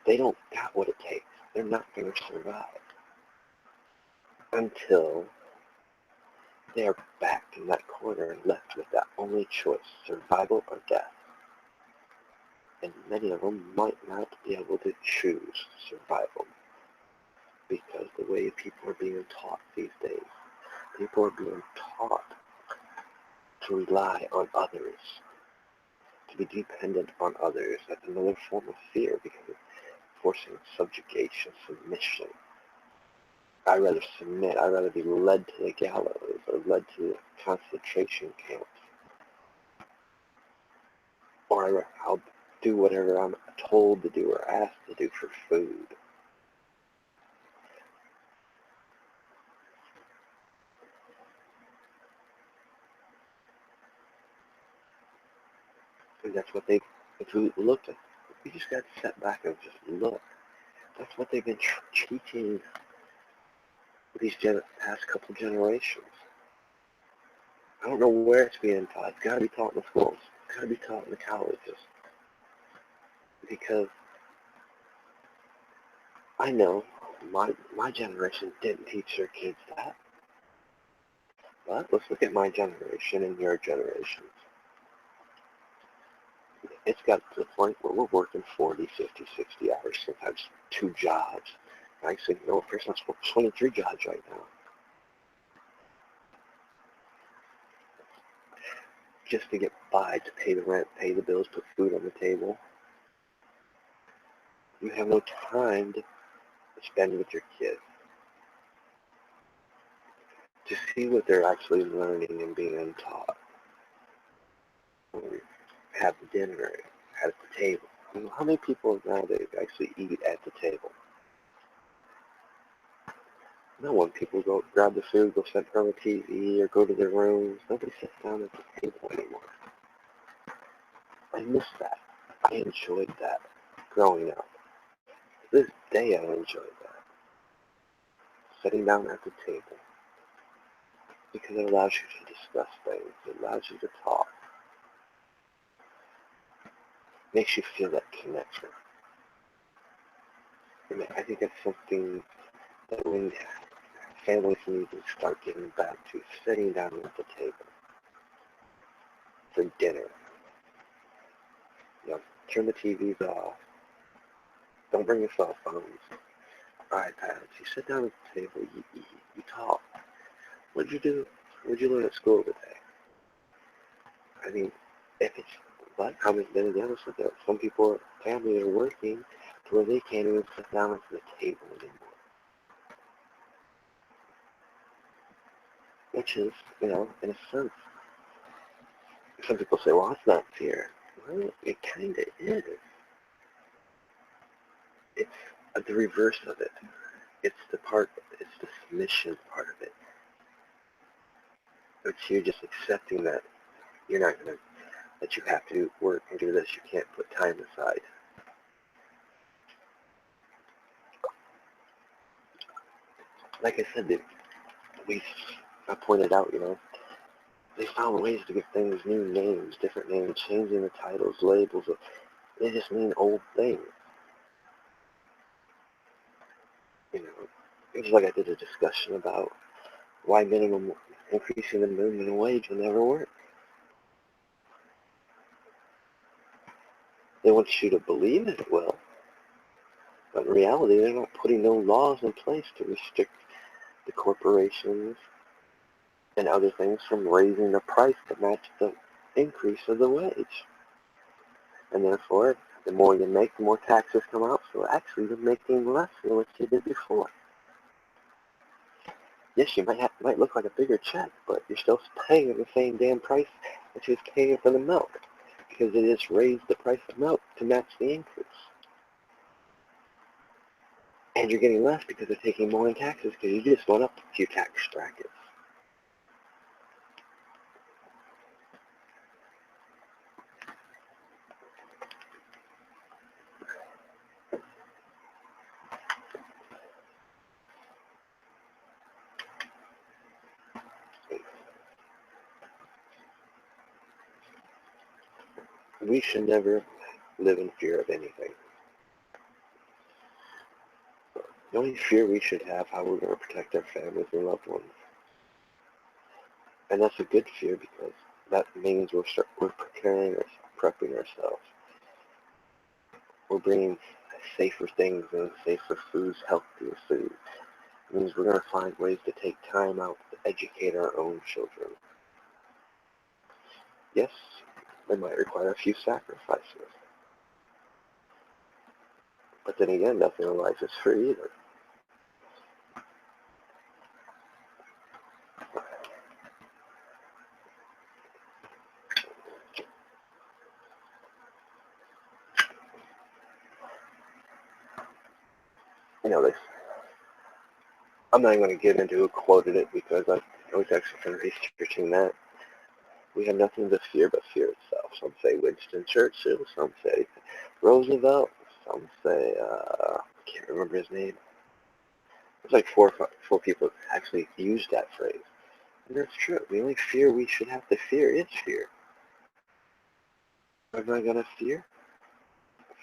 they don't got what it takes. They're not going to survive until they are backed in that corner and left with that only choice: survival or death. And many of them might not be able to choose survival, because the way people are being taught these days, people are being taught to rely on others, to be dependent on others. That's another form of fear, because it's forcing subjugation, submission. I'd rather submit. I'd rather be led to the gallows or led to the concentration camps. Or I'll do whatever I'm told to do or asked to do for food. And that's what if we look at, we just got to step back and just look. That's what they've been teaching these past couple generations. I don't know where it's being taught. It's got to be taught in the schools. It's got to be taught in the colleges. Because I know my generation didn't teach their kids that. But let's look at my generation and your generations. It's got to the point where we're working 40, 50, 60 hours, sometimes 2 jobs. Actually, a person that's working 23 jobs right now. Just to get by, to pay the rent, pay the bills, put food on the table. You have no time to spend with your kids to see what they're actually learning and being taught. Or have dinner at the table. You know, how many people nowadays actually eat at the table? No one. People go grab the food, go sit in front of the TV, or go to their rooms. Nobody sits down at the table anymore. I miss that. I enjoyed that growing up. To this day, I enjoyed that. Sitting down at the table. Because it allows you to discuss things. It allows you to talk. It makes you feel that connection. And I think that's something that we families need to start getting back to, sitting down at the table for dinner. You know, turn the TVs off. Don't bring your cell phones, iPads. You sit down at the table, you eat, you talk. What'd you do? What'd you learn at school today? I mean, if it's, but I mean, then again, it's like that. Some people, families are working to where they can't even sit down at the table anymore. Which is, you know, in a sense, some people say, well, that's not fear. Well, it kind of is. It's the reverse of it. It's the submission part of it. It's you just accepting that you're not going to, that you have to work and do this. You can't put time aside. Like I said, I pointed out, you know, they found ways to give things new names, different names, changing the titles, labels. They just mean old things. You know, it's like I did a discussion about why increasing the minimum wage will never work. They want you to believe it will, but in reality, they're not putting no laws in place to restrict the corporations and other things from raising the price to match the increase of the wage. And therefore, the more you make, the more taxes come out. So actually, you're making less than what you did before. Yes, you might look like a bigger check, but you're still paying the same damn price that you was paying for the milk, because they just raised the price of milk to match the increase. And you're getting less because they're taking more in taxes because you just went up a few tax brackets. We should never live in fear of anything. The only fear we should have how we're going to protect our families and loved ones. And that's a good fear because that means we're preparing, prepping ourselves. We're bringing safer things and safer foods, healthier food. It means we're going to find ways to take time out to educate our own children. Yes, they might require a few sacrifices. But then again, nothing in life is free either. You know, I'm not even going to get into who quoted it because I was actually kind of researching that. We have nothing to fear but fear itself. Some say Winston Churchill, some say Roosevelt, some say, I can't remember his name. It's like four people actually used that phrase. And that's true. The only fear we should have to fear is fear. Am I going to fear?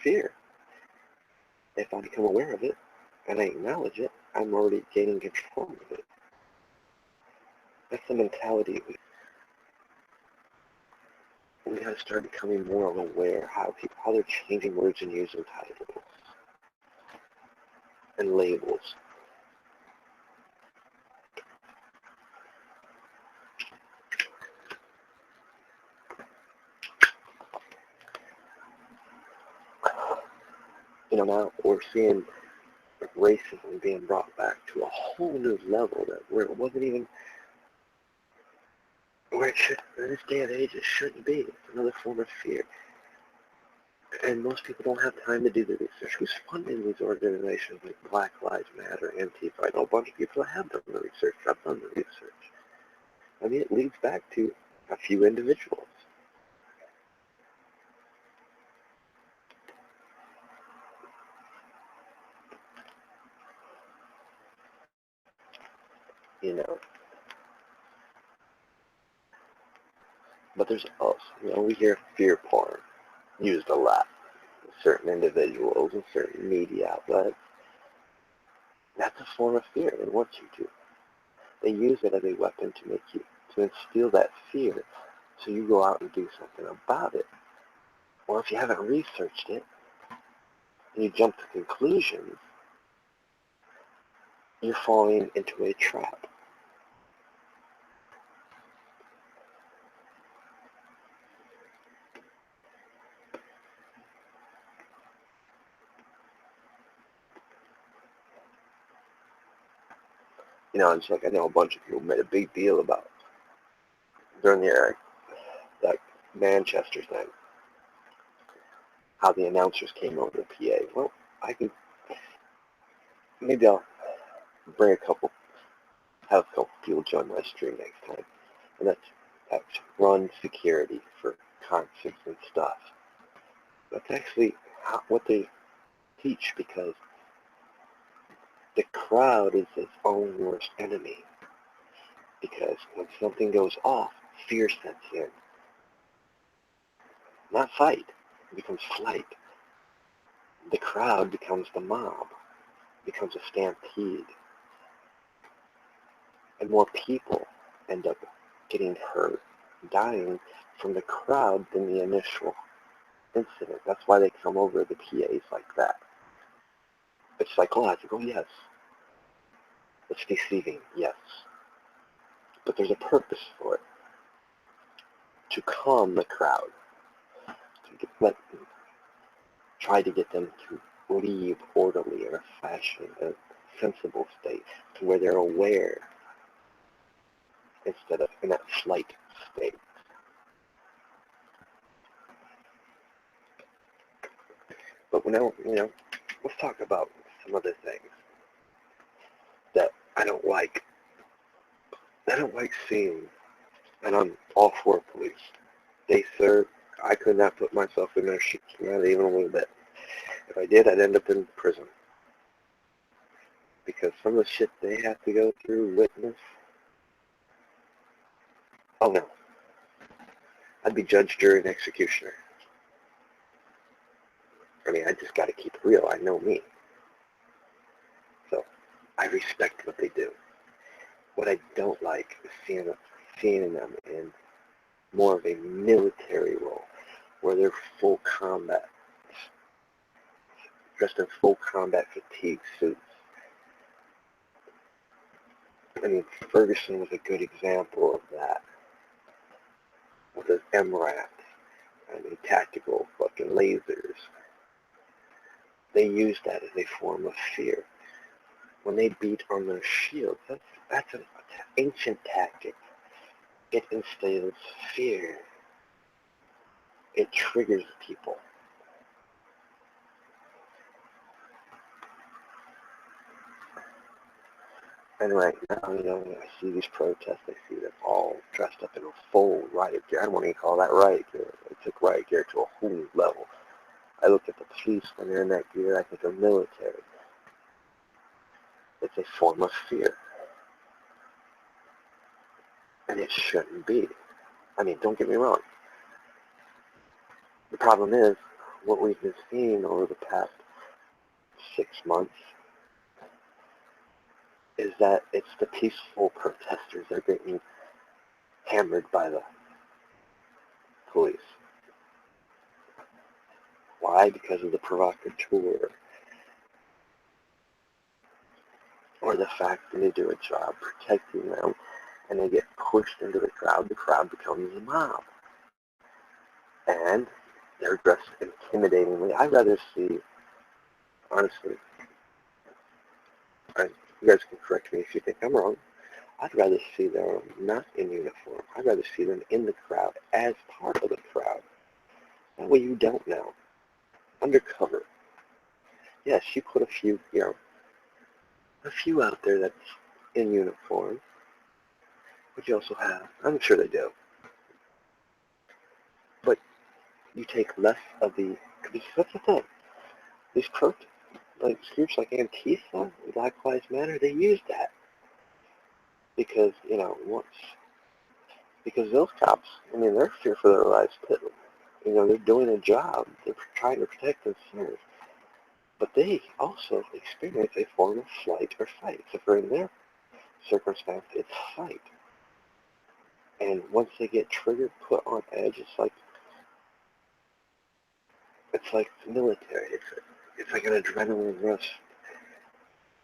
Fear. If I become aware of it and I acknowledge it, I'm already gaining control of it. That's the mentality we got to start becoming more aware how they're changing words and using titles and labels. Now we're seeing racism being brought back to a whole new level that where it wasn't even where it should, in this day and age, it shouldn't be. It's another form of fear. And most people don't have time to do the research. Who's funding these organizations like Black Lives Matter, Antifa? I know a bunch of people that have done the research. I've done the research. I mean, it leads back to a few individuals. But there's also, we hear fear porn used a lot. Certain individuals and certain media outlets. That's a form of fear. They want you to. They use it as a weapon to instill that fear so you go out and do something about it. Or if you haven't researched it and you jump to conclusions, you're falling into a trap. It's like I know a bunch of people made a big deal about during that Manchester thing, how the announcers came over the PA. Well, maybe I'll have a couple people join my stream next time, and that's run security for concerts and stuff. That's actually what they teach, because the crowd is its own worst enemy. Because when something goes off, fear sets in. Not fight, it becomes flight. The crowd becomes the mob, becomes a stampede. And more people end up getting hurt, dying from the crowd than the initial incident. That's why they come over the PAs like that. It's psychological, yes. It's deceiving, yes. But there's a purpose for it. To calm the crowd. Try to get them to leave orderly in a fashion, a sensible state, to where they're aware instead of in that flight state. But now, let's talk about some other things that I don't like. I don't like seeing, and I'm all for police. They serve. I could not put myself in their shoes, not even a little bit. If I did, I'd end up in prison. Because some of the shit they have to go through, witness, oh no. I'd be judge, jury, and executioner. I mean, I just got to keep it real. I know me. So, I respect what they do. What I don't like is seeing them in more of a military role, where they're full combat, dressed in full combat fatigue suits. I mean, Ferguson was a good example of that, with his MRAPs, tactical fucking lasers. They use that as a form of fear. When they beat on their shields, that's an ancient tactic. It instills fear. It triggers people. And right now, when I see these protests, I see them all dressed up in a full riot gear. I don't want to call that riot gear. It took riot gear to a whole new level. I look at the police when they're in that gear, I think of military. It's a form of fear. And it shouldn't be. I mean, don't get me wrong. The problem is, what we've been seeing over the past 6 months is that it's the peaceful protesters that are getting hammered by the police. Why? Because of the provocateur. Or the fact that they do a job protecting them, and they get pushed into the crowd becomes a mob. And they're dressed intimidatingly. I'd rather see honestly, you guys can correct me if you think I'm wrong. I'd rather see them not in uniform. I'd rather see them in the crowd as part of the crowd. That way you don't know. Undercover. Yes, you put a few, a few out there that's in uniform. But you also have, I'm sure they do, but you take less of the, because that's the thing. These groups like Antifa, Black Lives Matter, they use that because, because those cops, they're fear for their lives too. They're doing a job. They're trying to protect and serve. But they also experience a form of flight or fight. So for in their circumstance, it's fight. And once they get triggered, put on edge, it's like military. It's like an adrenaline rush.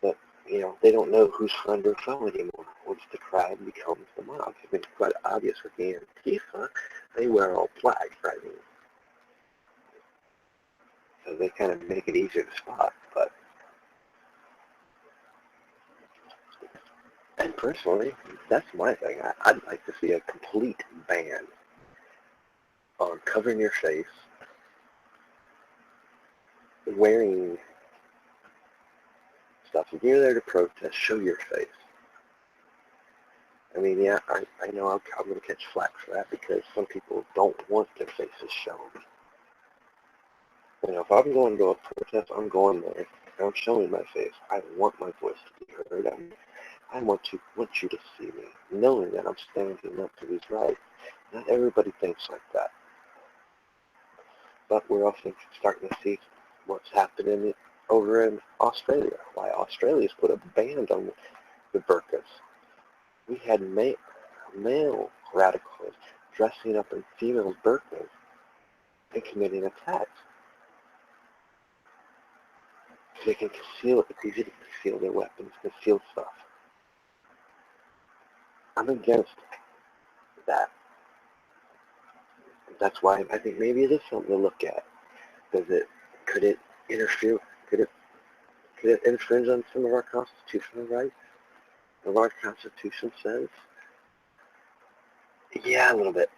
But they don't know who's friend or foe anymore. Once the crowd becomes the mob, it's quite obvious with the Antifa. They wear all black, right? So they kind of make it easier to spot. And personally, that's my thing. I'd like to see a complete ban on covering your face, wearing stuff. If you're there to protest, show your face. Yeah, I know I'm going to catch flack for that because some people don't want their faces shown. If I'm going to a protest, I'm going there and I'm showing my face. I want my voice to be heard. I want you to see me, knowing that I'm standing up to these rights. Not everybody thinks like that. But we're also starting to see what's happening over in Australia. Why Australia's put a ban on the burqas. We had male radicals dressing up in female burqas and committing attacks. They can conceal it. It's easy to conceal their weapons, conceal stuff. I'm against that. That's why I think maybe it is something to look at. Could it interfere? Could it infringe on some of our constitutional rights? What our Constitution says? Yeah, a little bit.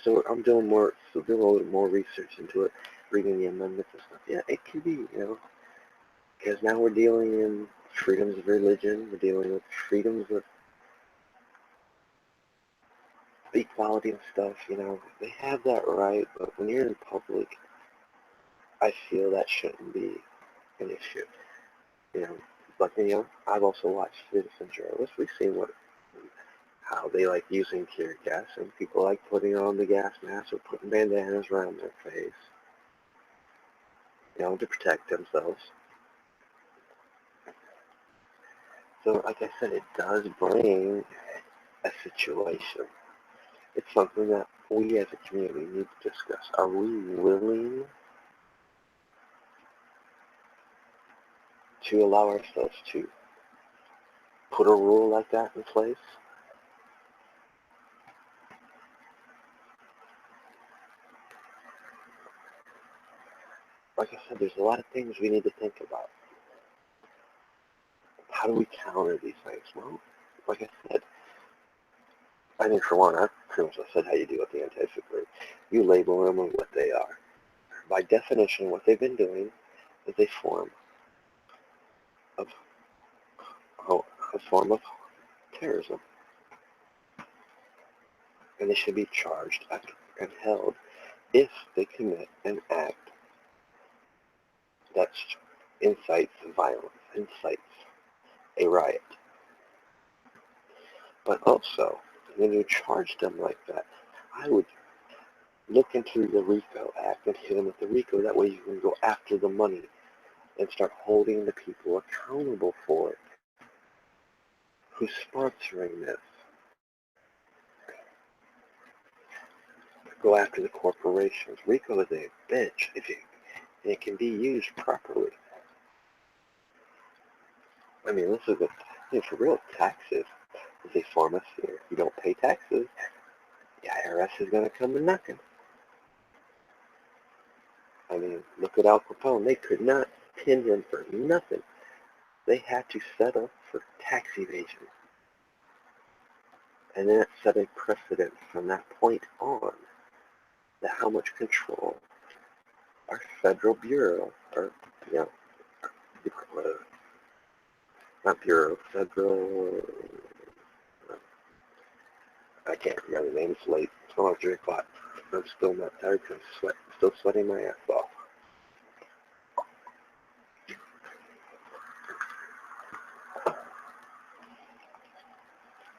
So I'm doing a little bit more research into it, reading the amendments and stuff. Yeah, it can be, because now we're dealing in freedoms of religion. We're dealing with freedoms of equality and stuff. They have that right, but when you're in public, I feel that shouldn't be an issue. But I've also watched citizen journalists. We've seen how they like using tear gas, and people like putting on the gas masks or putting bandanas around their face, to protect themselves. So, like I said, it does bring a situation. It's something that we as a community need to discuss. Are we willing to allow ourselves to put a rule like that in place? Like I said, there's a lot of things we need to think about. How do we counter these things? Well, like I said, I think for one, I've pretty much said how you deal with the anti-group. You label them on what they are. By definition, what they've been doing is a form of terrorism, and they should be charged and held if they commit an act that incites violence, incites a riot. But also, when you charge them like that, I would look into the RICO Act and hit them with the RICO. That way you can go after the money and start holding the people accountable for it. Who's sponsoring this? Go after the corporations. RICO is a bitch, and it can be used properly. This is for real, taxes is a form of fear. If you don't pay taxes, the IRS is going to come and knocking. I mean, look at Al Capone. They could not pin him for nothing. They had to settle for tax evasion. And then it set a precedent from that point on that how much control our federal bureau, or, you know, not bureau, federal, I can't remember the name, it's late. It's almost 3 o'clock. I'm still not tired because I'm still sweating my ass off.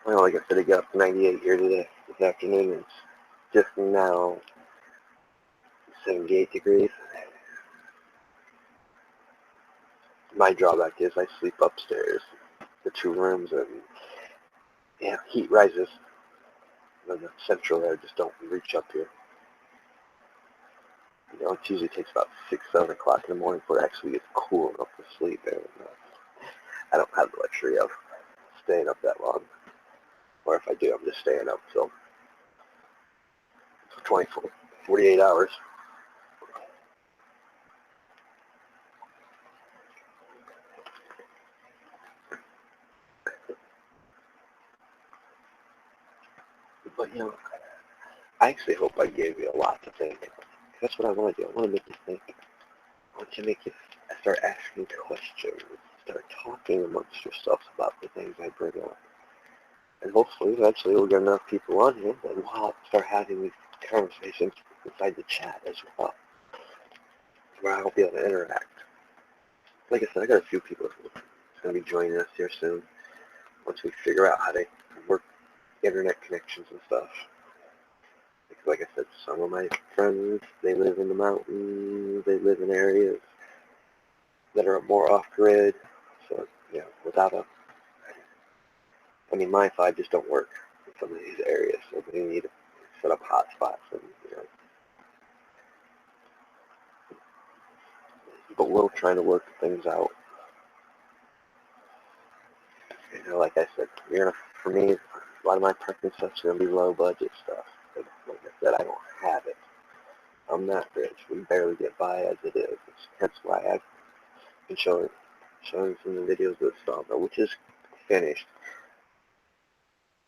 Well, like I said, it got up to 98 here today, this afternoon. It's just now 78 degrees. My drawback is I sleep upstairs, the 2 rooms, and yeah, heat rises. And the central air just don't reach up here. You know, it usually takes about 6, 7 o'clock in the morning before it actually gets cool enough to sleep. And I don't have the luxury of staying up that long. Or if I do, I'm just staying up till 24, 48 hours. But, you know, I actually hope I gave you a lot to think. That's what I want to do. I want to make you think. I want to make you start asking questions. Start talking amongst yourselves about the things I bring up. And hopefully, eventually, we'll get enough people on here that we'll start having these conversations inside the chat as well, where I'll be able to interact. Like I said, I got a few people who's going to be joining us here soon once we figure out how to work internet connections and stuff. Because like I said, some of my friends, they live in the mountains, they live in areas that are more off-grid, so, you know, without a, I mean, my Wi-Fi just don't work in some of these areas, so they need to set up hotspots and, you know. But we're trying to work things out. You know, like I said, you're gonna, for me, a lot of my prepping stuff's going to be low budget stuff. But like I said, I don't have it. I'm not rich. We barely get by as it is. That's why I've been showing some of the videos of the SDOL, which is finished.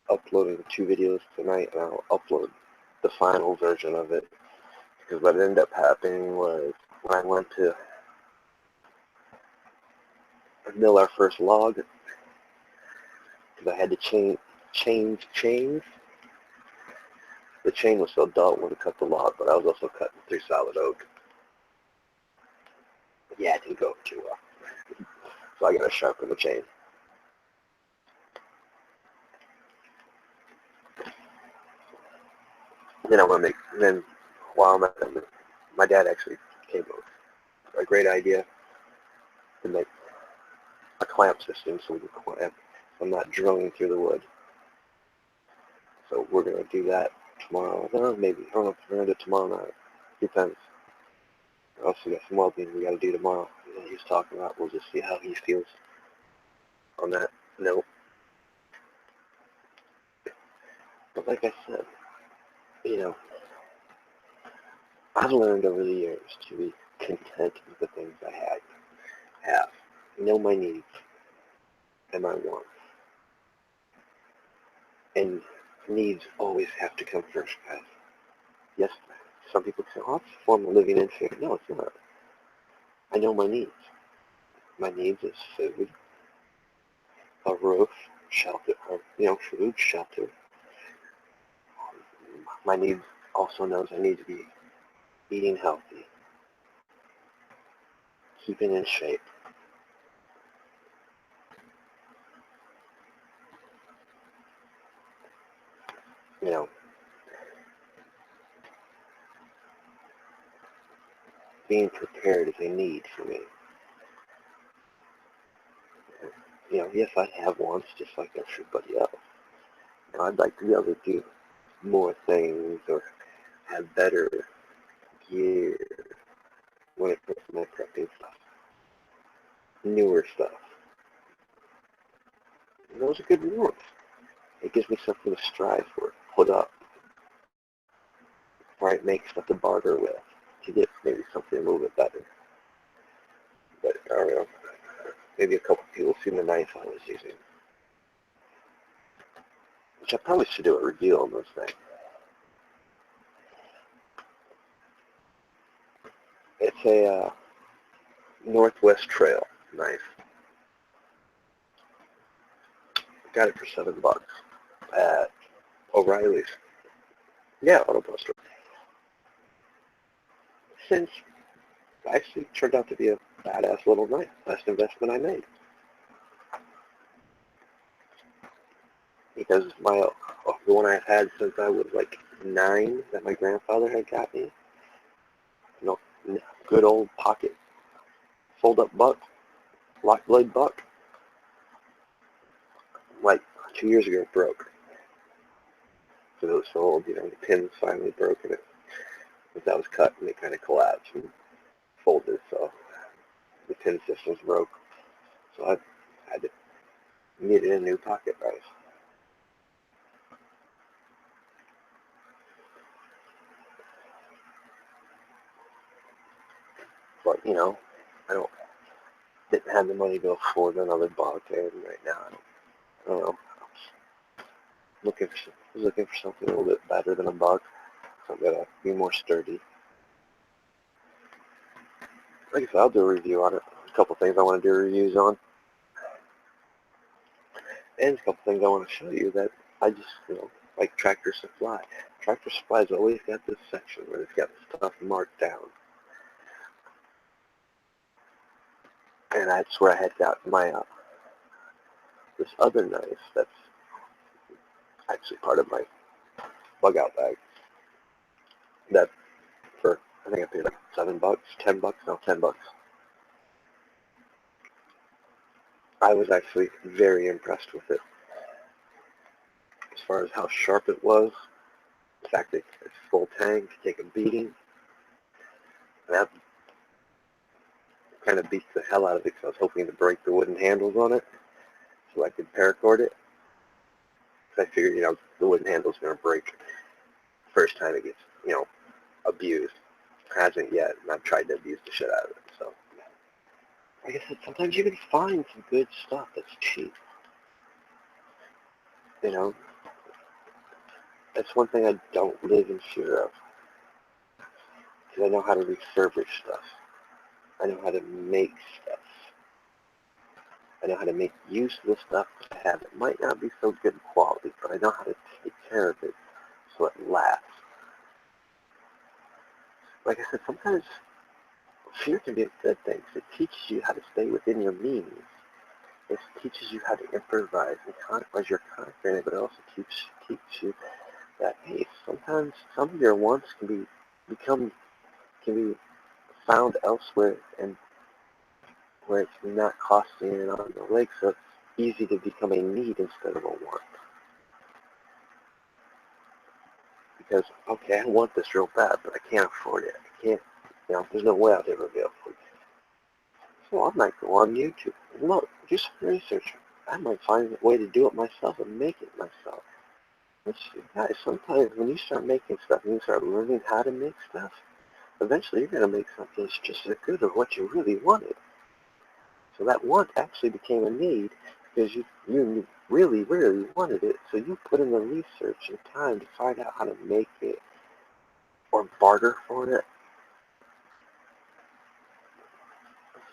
Uploading 2 videos tonight, and I'll upload the final version of it. Because what ended up happening was when I went to mill our first log, because I had to change chains. The chain was so dull when we cut the log, but I was also cutting through solid oak. Yeah, it didn't go too well. So I got to sharpen the chain. Then I want to make, then while I'm at it, my dad actually came up with a great idea to make a clamp system so we can clamp. I'm not drilling through the wood. So we're going to do that tomorrow. Maybe. I don't know if we're going to do it tomorrow night. Depends. I also got some welding we got to do tomorrow. He's talking about. We'll just see how he feels on that note. But like I said, you know, I've learned over the years to be content with the things I have. Know my needs and my wants. And needs always have to come first, guys. Yes, some people say, oh, it's a form of living in fear. No, it's not. I know my needs. My needs is food, a roof, shelter, food, shelter. My needs also knows I need to be eating healthy, keeping in shape. You know, being prepared is a need for me. You know, yes, I have wants just like everybody else. You know, I'd like to be able to do more things or have better gear when it comes to my prepping stuff. Newer stuff. And those are good wants. It gives me something to strive for, put up, or it makes stuff to barter with, to get maybe something a little bit better. But I don't know. Maybe a couple people seen the knife I was using. Which I probably should do a review on this thing. It's a Northwest Trail knife. Got it for $7 at O'Reilly's. Yeah, Auto Poster. Since actually turned out to be a badass little knife. Best investment I made. Because the one I've had since I was like 9 that my grandfather had got me. You know, good old pocket fold-up buck, lock blade buck. Like 2 years ago it broke. So it was so old, you know, the pins finally broke and that was cut and it kind of collapsed and folded, so the pin systems broke. So I had to needed a new pocket knife. But, you know, didn't have the money to afford another bog head right now. I don't know. I was looking for something a little bit better than a bug. Something that'll be more sturdy. Like I said, I'll do a review on it. A couple things I want to do reviews on. And a couple things I want to show you that I just, you know, like Tractor Supply. Tractor Supply's always got this section where it's got stuff marked down. And that's where I had got my, this other knife that's actually part of my bug out bag. That for, I think I paid like $7, $10, no, $10. I was actually very impressed with it. As far as how sharp it was, the fact that it's full tang to take a beating, that kind of beats the hell out of it because I was hoping to break the wooden handles on it so I could paracord it. Because I figured, you know, the wooden handle's going to break the first time it gets, you know, abused. It hasn't yet, and I've tried to abuse the shit out of it. So, like I said, sometimes you can find some good stuff that's cheap. You know, that's one thing I don't live in fear of. Because I know how to refurbish stuff. I know how to make stuff. I know how to make use of the stuff I have. It might not be so good quality, but I know how to take care of it so it lasts. Like I said, sometimes fear can be a good thing because it teaches you how to stay within your means. It teaches you how to improvise and as you're confident, but it also teaches you that, hey, sometimes some of your wants can be found elsewhere and where it's not costing an arm or a leg, so it's easy to become a need instead of a want. Because, okay, I want this real bad, but I can't afford it. I can't, you know, there's no way I'll ever be able to afford it. So I might go on YouTube and look, do some research. I might find a way to do it myself and make it myself. Guys, sometimes when you start making stuff and you start learning how to make stuff, eventually you're going to make something that's just as good as what you really wanted. So that want actually became a need because you really, really wanted it. So you put in the research and time to find out how to make it or barter for it.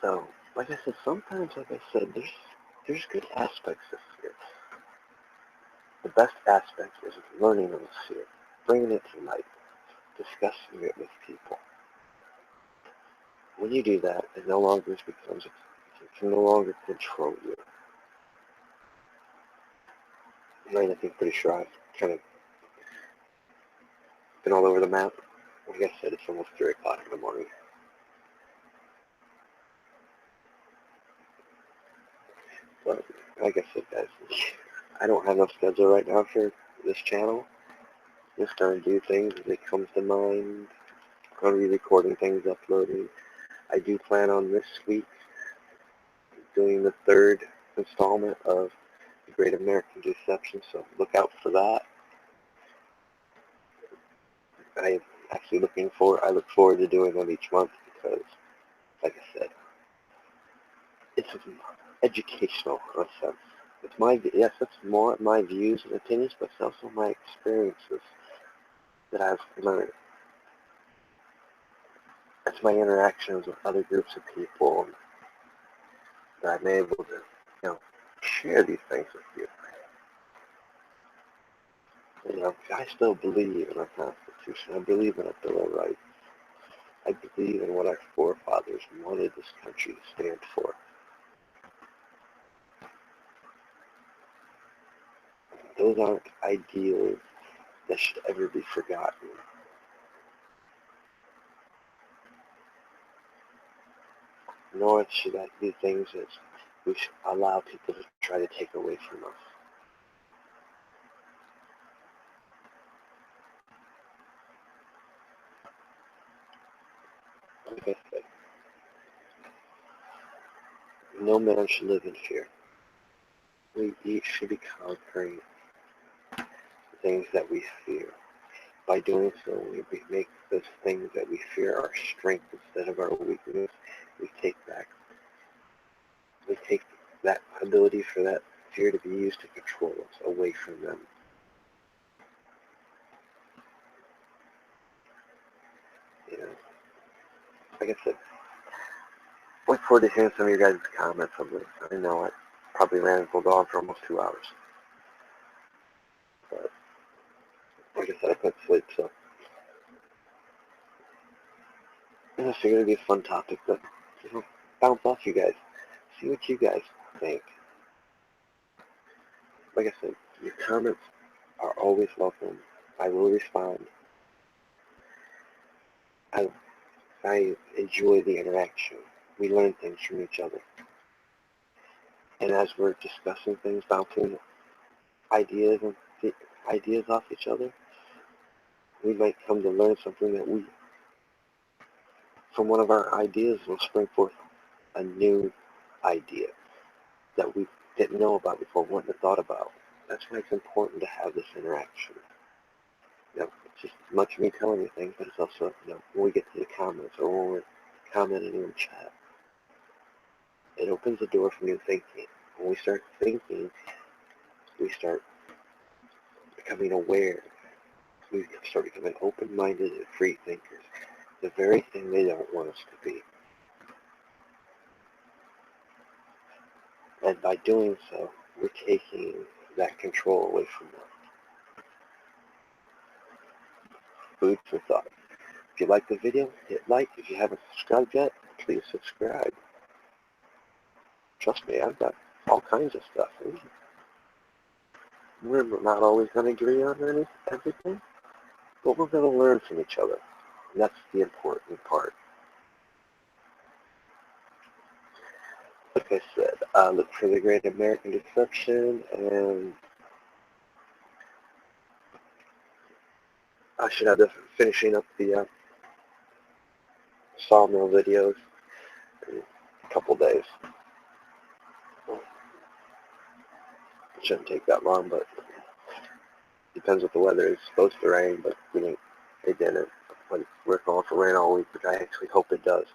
So, like I said, sometimes, like I said, there's good aspects of fear. The best aspect is learning of fear, bringing it to light, discussing it with people. When you do that, it no longer becomes, it can no longer control you. And I think pretty sure I've kind of been all over the map. Like I said, it's almost 3 o'clock in the morning. But like I said, guys, I don't have no schedule right now for this channel. Just going to do things as it comes to mind. I'm going to be recording things, uploading. I do plan on this week doing the 3rd installment of The Great American Deception, so look out for that. I actually I look forward to doing them each month because, like I said, it's educational in a sense. Yes, it's more my views and opinions, but it's also my experiences that I've learned. It's my interactions with other groups of people that I'm able to, share these things with you. I still believe in our Constitution. I believe in a Bill of Rights. I believe in what our forefathers wanted this country to stand for. Those aren't ideals that should ever be forgotten. Nor should that be things that we should allow people to try to take away from us. Like I said, no man should live in fear. We each should be conquering things that we fear. By doing so, we make those things that we fear our strength instead of our weakness. We take that ability for that fear to be used to control us away from them. Like I said, look forward to hearing some of your guys' comments on this. I know I probably rambled on for almost 2 hours. But like I said, I couldn't sleep, so I figured it'd be a fun topic to bounce off you guys. See what you guys think. Like I said, your comments are always welcome. I will respond. I enjoy the interaction. We learn things from each other. And as we're discussing things, bouncing ideas off each other, we might come to learn something that from one of our ideas will spring forth a new idea that we didn't know about before, wouldn't have thought about. That's why it's important to have this interaction. It's just much me telling you things, but it's also, when we get to the comments or when we're commenting in the chat, it opens the door for new thinking. When we start thinking, we start becoming aware. We start becoming open-minded and free thinkers. The very thing they don't want us to be. And by doing so, we're taking that control away from them. Food for thought. If you like the video, hit like. If you haven't subscribed yet, please subscribe. Trust me, I've got all kinds of stuff. We're not always going to agree on everything, but we're going to learn from each other. And that's the important part. Like I said, look for the Great American Deception, and I should have finishing up the sawmill videos in a couple days. It shouldn't take that long, but depends what the weather is. It's supposed to rain, but it didn't. But we're going for rain all week, which I actually hope it does.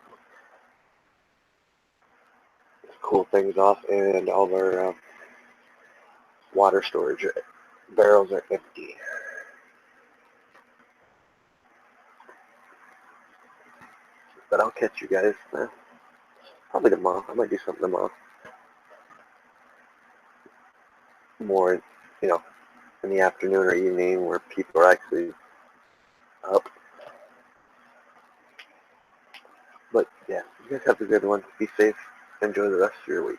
Cool things off, and all of our water storage barrels are empty. But I'll catch you guys probably tomorrow. I might do something tomorrow. More, in the afternoon or evening where people are actually up. But yeah, you guys have a good one. Be safe. Enjoy the rest of your week.